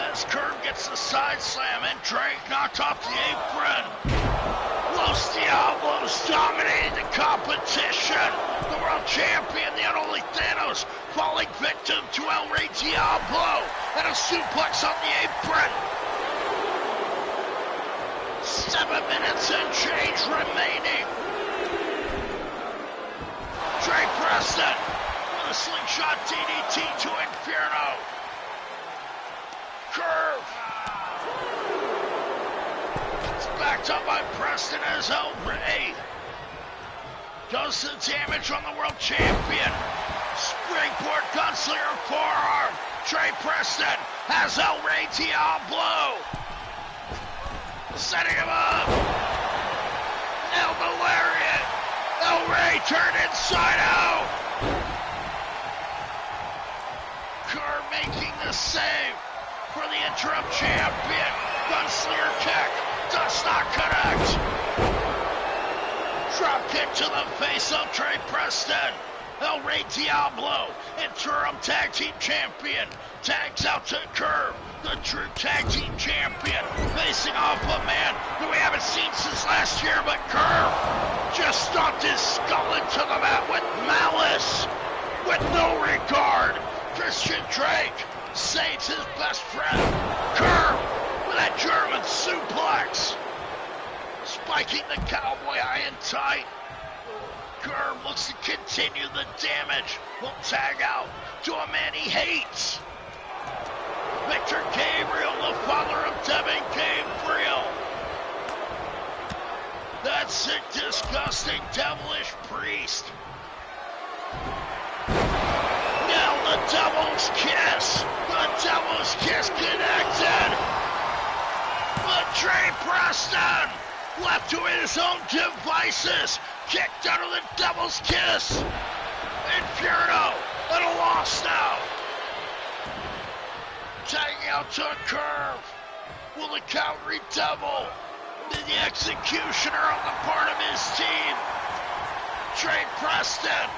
As Curve gets the side slam and Drake knocked off the apron. Los Diablos dominated the competition. The world champion, the Unholy THAYNOS, falling victim to El Rey Diablo and a suplex on the apron. 7 minutes and change remaining. Trey Preston with a slingshot DDT to Inferno. Curve. Backed up by Preston as El Rey does the damage on the world champion. Springboard Gunslinger forearm. Trey Preston has El Rey Diablo. Setting him up. El Lariat. El Rey turned inside out. Kerr making the save for the interim champion. Gunslinger kick. Does not connect. Drop kick to the face of Trey Preston. El Rey Diablo, interim tag team champion, tags out to Curve, the true tag team champion, facing off a man who we haven't seen since last year, but Curve just stomped his skull into the mat with malice, with no regard. Christian Drake saves his best friend. Curve with that German suplex, spiking the Cowboy iron tight. Curve looks to continue the damage. Will tag out to a man he hates. Victor Gabriel, the father of Devin Gabriel. That sick, disgusting, devilish priest. Now the Devil's Kiss. The Devil's Kiss connected. But Trey Preston, left to his own devices, kicked out of the Devil's Kiss. Inferno at a loss now. Tagging out to a Curve. Will the count redouble? The executioner on the part of his team. Trey Preston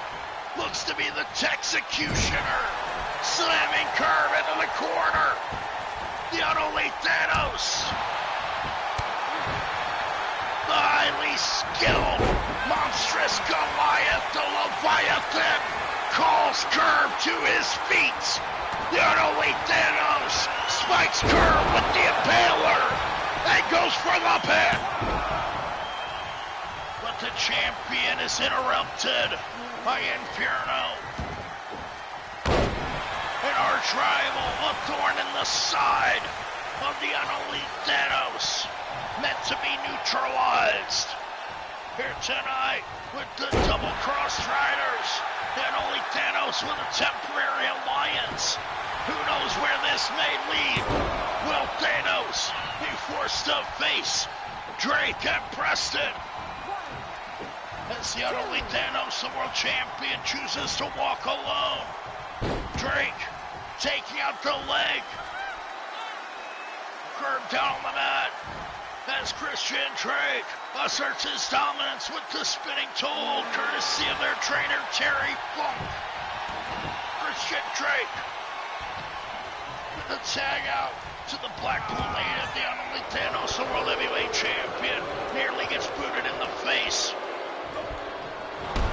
looks to be the Texecutioner. Slamming Curve into the corner. The Unholy THAYNOS. The highly skilled, monstrous Goliath, the Leviathan, calls Curve to his feet. The Unholy THAYNOS spikes Curve with the Impaler and goes for the pin. But the champion is interrupted by Inferno. And our rival, a thorn in the side of the Unholy THAYNOS, meant to be neutralized. Here tonight with the double cross riders, the Unholy THAYNOS with a temporary alliance. Who knows where this may lead? Will THAYNOS be forced to face Drake and Preston? As the Unholy THAYNOS, the world champion, chooses to walk alone. Drake taking out the leg. Curb down on the mat. As Christian Drake asserts his dominance with the spinning toe, courtesy of their trainer Terry Funk. Christian Drake with a tag out to the Blackpool native, the Unholy THAYNOS, the world heavyweight champion, nearly gets booted in the face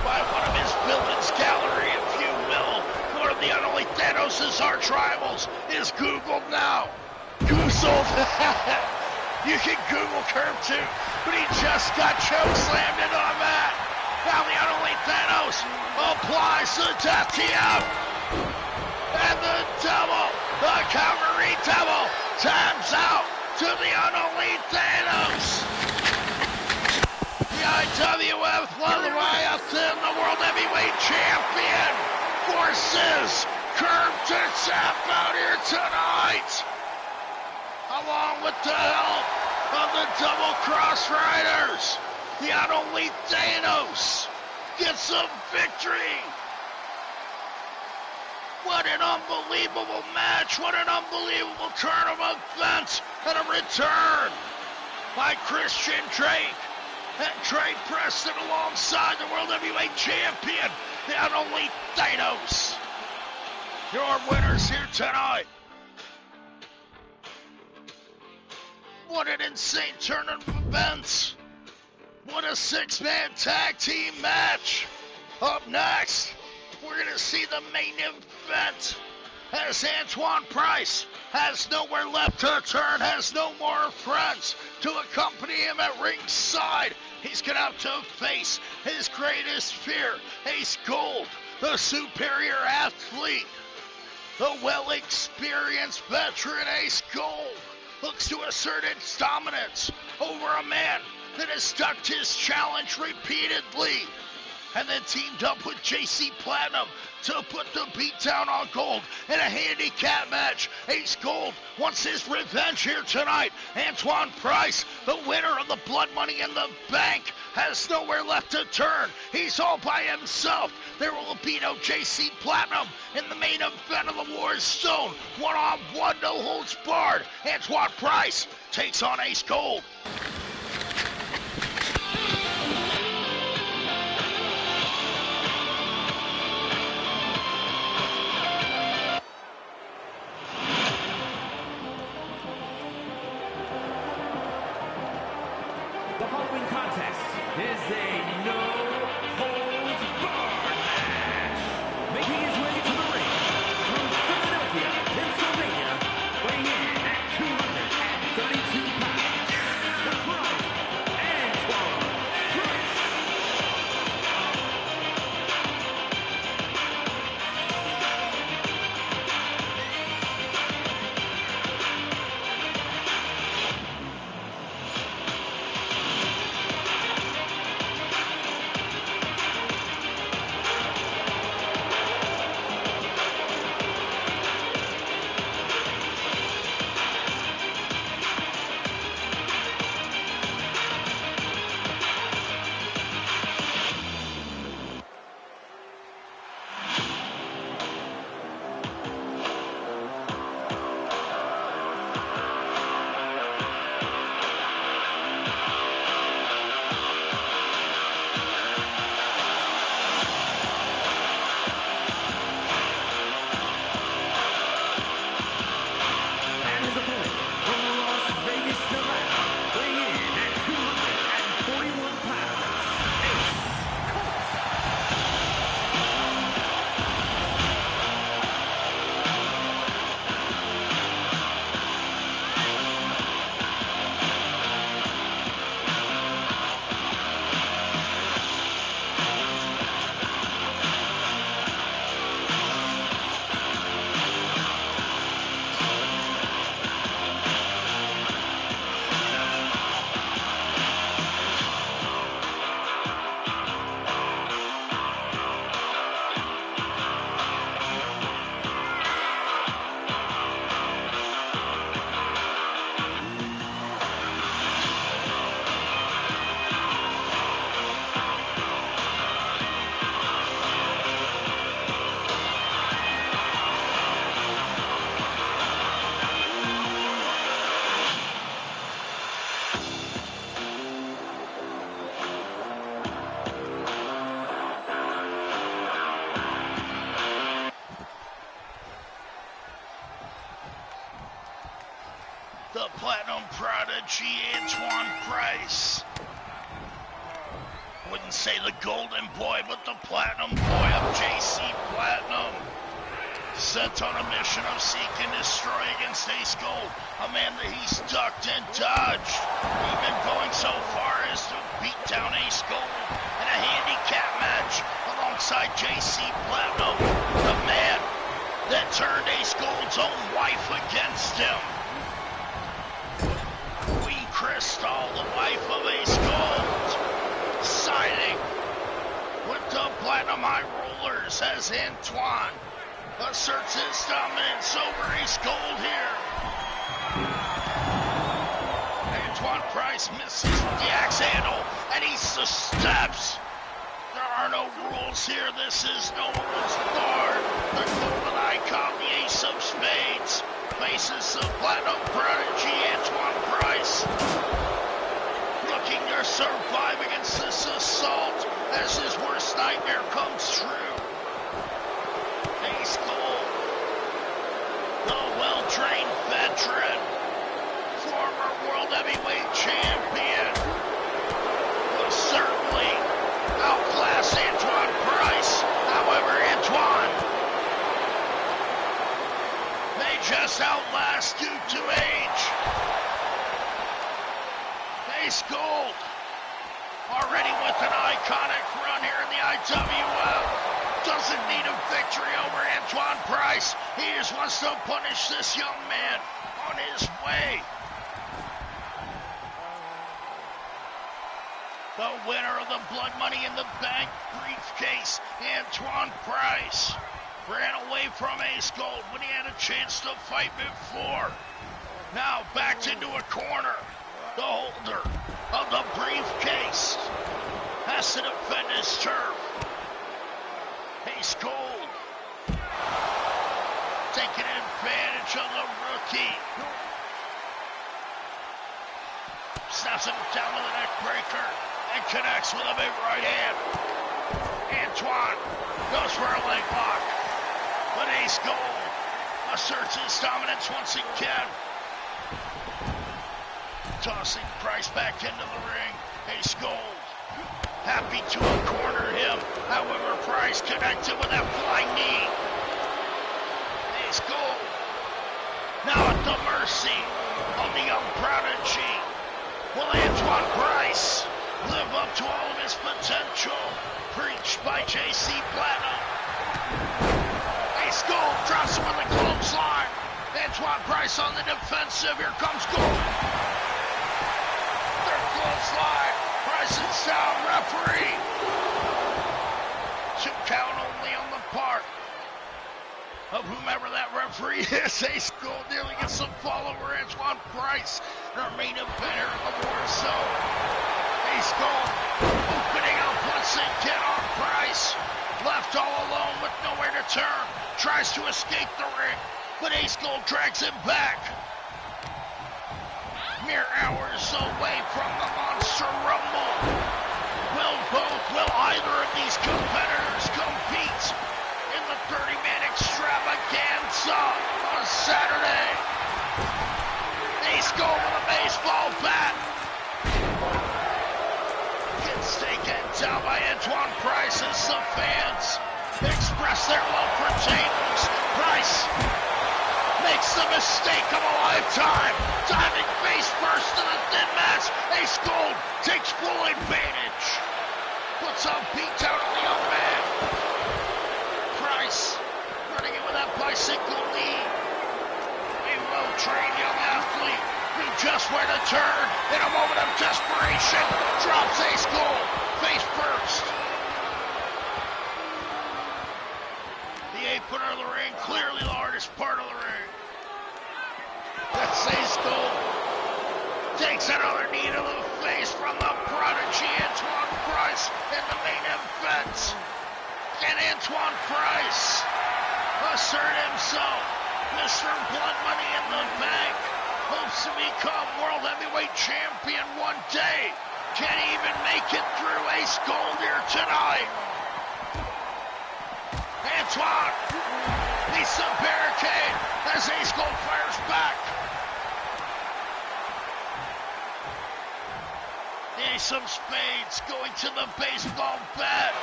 by one of his villains gallery, if you will. One of the Unholy THAYNOS' arch rivals is Googled now. Googled. You can Google Curve too, but he just got chokeslammed into the mat. Now the Unholy THAYNOS applies the death TF. And the devil, the Calgary Devil, taps out to the Unholy THAYNOS. The IWF2K23, the World Heavyweight Champion, forces Curve to tap out here tonight. Along with the help of the double cross riders, the Unholy THAYNOS gets a victory. What an unbelievable match. What an unbelievable turn of events. And a return by Christian Drake and Trey Preston alongside the World Heavyweight Champion, the Unholy THAYNOS. Your winners here tonight. What an insane turn of events. What a six-man tag team match. Up next, we're going to see the main event as Antoine Price has nowhere left to turn, has no more friends to accompany him at ringside. He's going to have to face his greatest fear, Ace Gold, the superior athlete, the well-experienced veteran Ace Gold. Looks to assert its dominance over a man that has stuck his challenge repeatedly and then teamed up with JC Platinum to put the beatdown on Gold in a handicap match. Ace Gold wants his revenge here tonight. Antoine Price, the winner of the Blood Money in the Bank, has nowhere left to turn. He's all by himself. There will be no JC Platinum in the main event of the Warzone. One-on-one, no holds barred. Antoine Price takes on Ace Gold. The following contest is a no-holds-barred match. Making his way to the ring from Philadelphia, Pennsylvania, weighing in at 232 pounds, the Platinum Prodigy, Antoine Price. Wouldn't say the golden boy, but the platinum boy of JC Platinum. Sent on a mission of seek and destroy against Ace Gold, a man that he's ducked and dodged, even going so far as to beat down Ace Gold in a handicap match alongside JC Platinum, the man that turned Ace Gold's own wife against him. Queen Crystal, the wife of Ace Gold, siding with the Platinum High Rollers as Antoine asserts his dominance over Ace Gold here. Antoine Price misses the axe handle, and he steps. There are no rules here. This is no rules barred. The golden icon, the ace of spades, faces the Platinum Prodigy, Antoine Price, looking to survive against this assault as his worst nightmare comes true. Ace Gold, the well-trained veteran, former World Heavyweight Champion, will certainly outclass Antoine Price. However, Antoine may just outlast due to age. Ace Gold, already with an iconic run here in the IWF. Doesn't need a victory over Antoine Price. He just wants to punish this young man on his way. The winner of the Blood Money in the Bank briefcase, Antoine Price, ran away from Ace Gold when he had a chance to fight before. Now backed into a corner. The holder of the briefcase has to defend his turf. Ace Gold taking advantage of the rookie. Snaps him down with a neck breaker and connects with a big right hand. Antoine goes for a leg lock, but Ace Gold asserts his dominance once again. Tossing Price back into the ring. Ace Gold happy to have cornered him. However, Price connected with that flying knee. Ace Gold now at the mercy of the young Prodigy. Will Antoine Price live up to all of his potential preached by JC Platinum? Ace Gold drops him on the clothesline. Antoine Price on the defensive. Here comes Gold. Third clothesline. Price is down, referee. 2 count only on the part of whomever that referee is. Ace Gold nearly gets some fall over Antoine Price, our main eventer in the WARZONE. Ace Gold opening up once again on Price. Left all alone with nowhere to turn. Tries to escape the ring, but Ace Gold drags him back. Mere hours away from the Monster Rumble. Will either of these competitors compete in the 30-man extravaganza on Saturday? Ace Gold with a baseball bat gets taken down by Antoine Price as the fans express their love for THAYNOS. Price makes the mistake of a lifetime, diving face first to the thin mass. Ace Gold takes full advantage, puts a beat down on the young man. Price running in with that bicycle knee. A well-trained young athlete knew just where to turn. In a moment of desperation, drops Ace Gold face first. The apron of the ring, clearly the hardest part of the ring. That's Ace Gold. Takes another knee to the face from the Prodigy, Antoine Price, in the main event. Can Antoine Price assert himself? Mr. Blood Money in the Bank hopes to become World Heavyweight Champion one day. Can he even make it through Ace Gold here tonight? Antoine meets the barricade as Ace Gold fires back. Ace of Spades going to the baseball bat.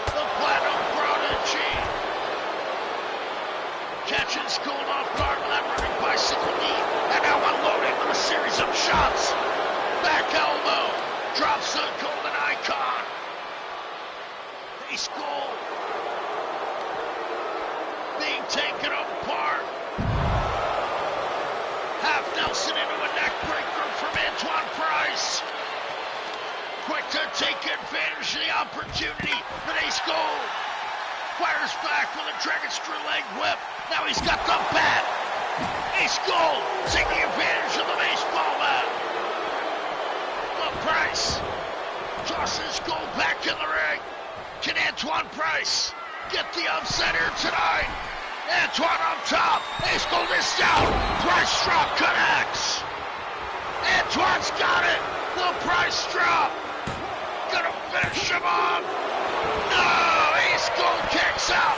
The Platinum Prodigy. Catching Skull off guard with that running bicycle knee. And now unloading with a series of shots. Back elbow. Drops the Golden Icon. Ace Gold being taken apart. Half Nelson into a neck breaker from Antoine Price. Quick to take advantage of the opportunity, but Ace Gold fires back with a dragon screw leg whip. Now he's got the bat. Ace Gold taking advantage of the baseball bat. But Price tosses Gold back in the ring. Can Antoine Price get the upset here tonight? Antoine on top. Ace Gold is down. Price drop connects. Antoine's got it. The Price drop. Gonna finish him off. No! Ace Gold kicks out.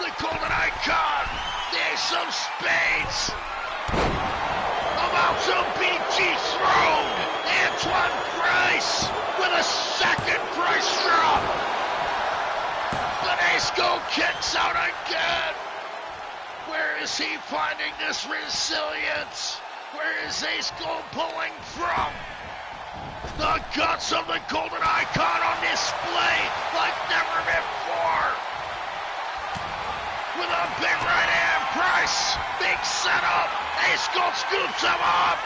The Golden Icon. The Ace of Spades. About to be dethroned. Antoine Price with a second Price drop. But Ace Gold kicks out again. Where is he finding this resilience? Where is Ace Gold pulling from? The guts of the Golden Icon on display like never before. With a big right hand, Price, big setup. Ace Gold scoops him up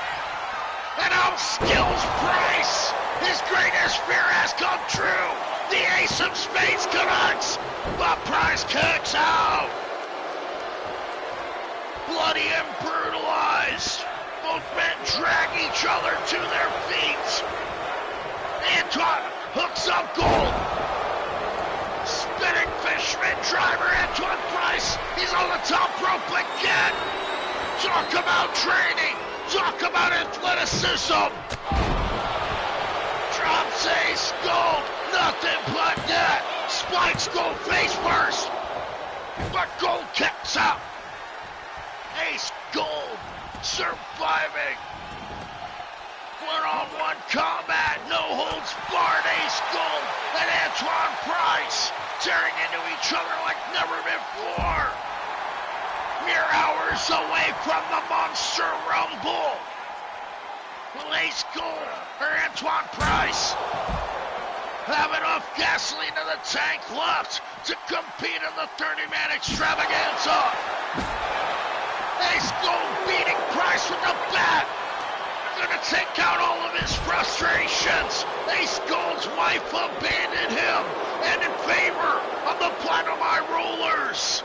and outskills Price. His greatest fear has come true. The Ace of Spades connects, but Price kicks out. Bloody and brutalized. Both men drag each other to their feet. Antoine hooks up Gold. Spinning fisherman driver, Antoine Price. He's on the top rope again. Talk about training. Talk about athleticism. Drops Ace Gold. Nothing but that. Spikes Gold face first. But Gold kicks out. Ace Gold surviving. One-on-one combat, no holds barred. Ace Gold and Antoine Price tearing into each other like never before. Mere hours away from the Monster Rumble. Will Ace Gold or Antoine Price have enough gasoline in the tank left to compete in the 30-man extravaganza? Ace Gold beating Price with the bat. Gonna take out all of his frustrations. Ace Gold's wife abandoned him and in favor of the Platinum Eye Rollers.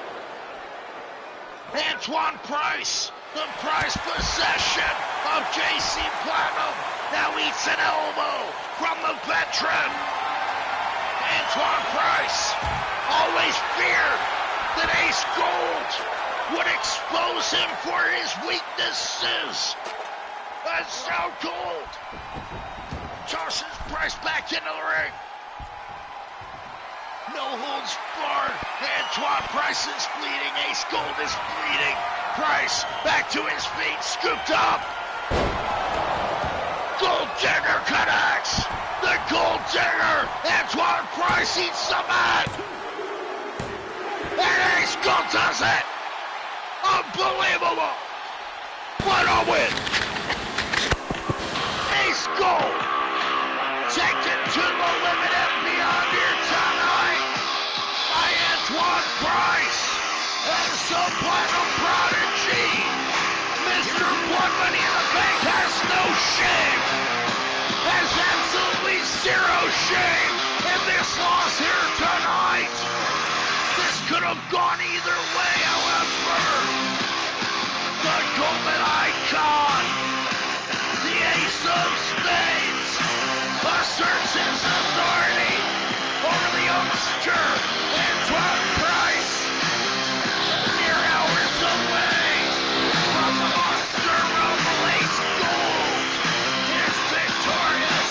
Antoine Price, the prized possession of JC Platinum, now eats an elbow from the veteran. Antoine Price always feared that Ace Gold would expose him for his weaknesses. That's now Gold tosses Price back into the ring. No holds barred. Antoine Price is bleeding. Ace Gold is bleeding. Price back to his feet, scooped up. Gold Digger connects. The Gold Digger. Antoine Price eats the mat. And Ace Gold does it. Unbelievable. What a win. Ace Gold taken to the limit and beyond here tonight by Antoine Price as the Platinum Prodigy. Mr. Blood Money in the Bank has no shame, has absolutely zero shame in this loss here tonight. This could have gone either way, however. The Golden Icon, the Ace of Spades, asserts his authority over the youngster, Antoine Price. Mere hours away from the Monster Rumble, Ace Gold is victorious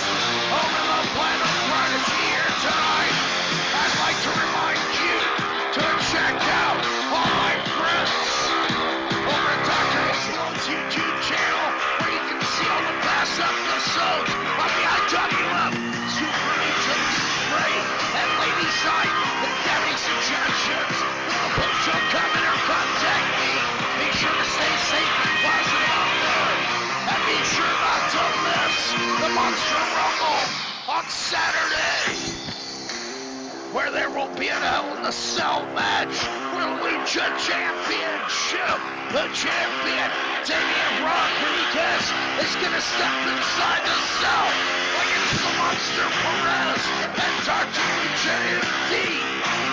over the Platinum Prodigy here tonight. I'd like to remind you to check out all Saturday, where there will be a Hell in a Cell match for the Lucha Championship. The champion, Damian Rodriguez, is going to step inside the cell against the Monster Perez and Dr. Lucha MD,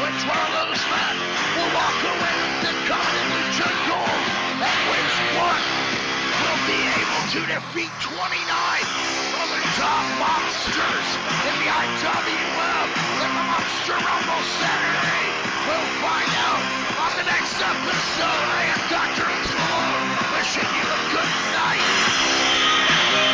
which one of those men will walk away with the coveted Lucha Gold, and which one will be able to defeat 29 of the top monsters in the IWF in the Monster Rumble Saturday. We'll find out on the next episode.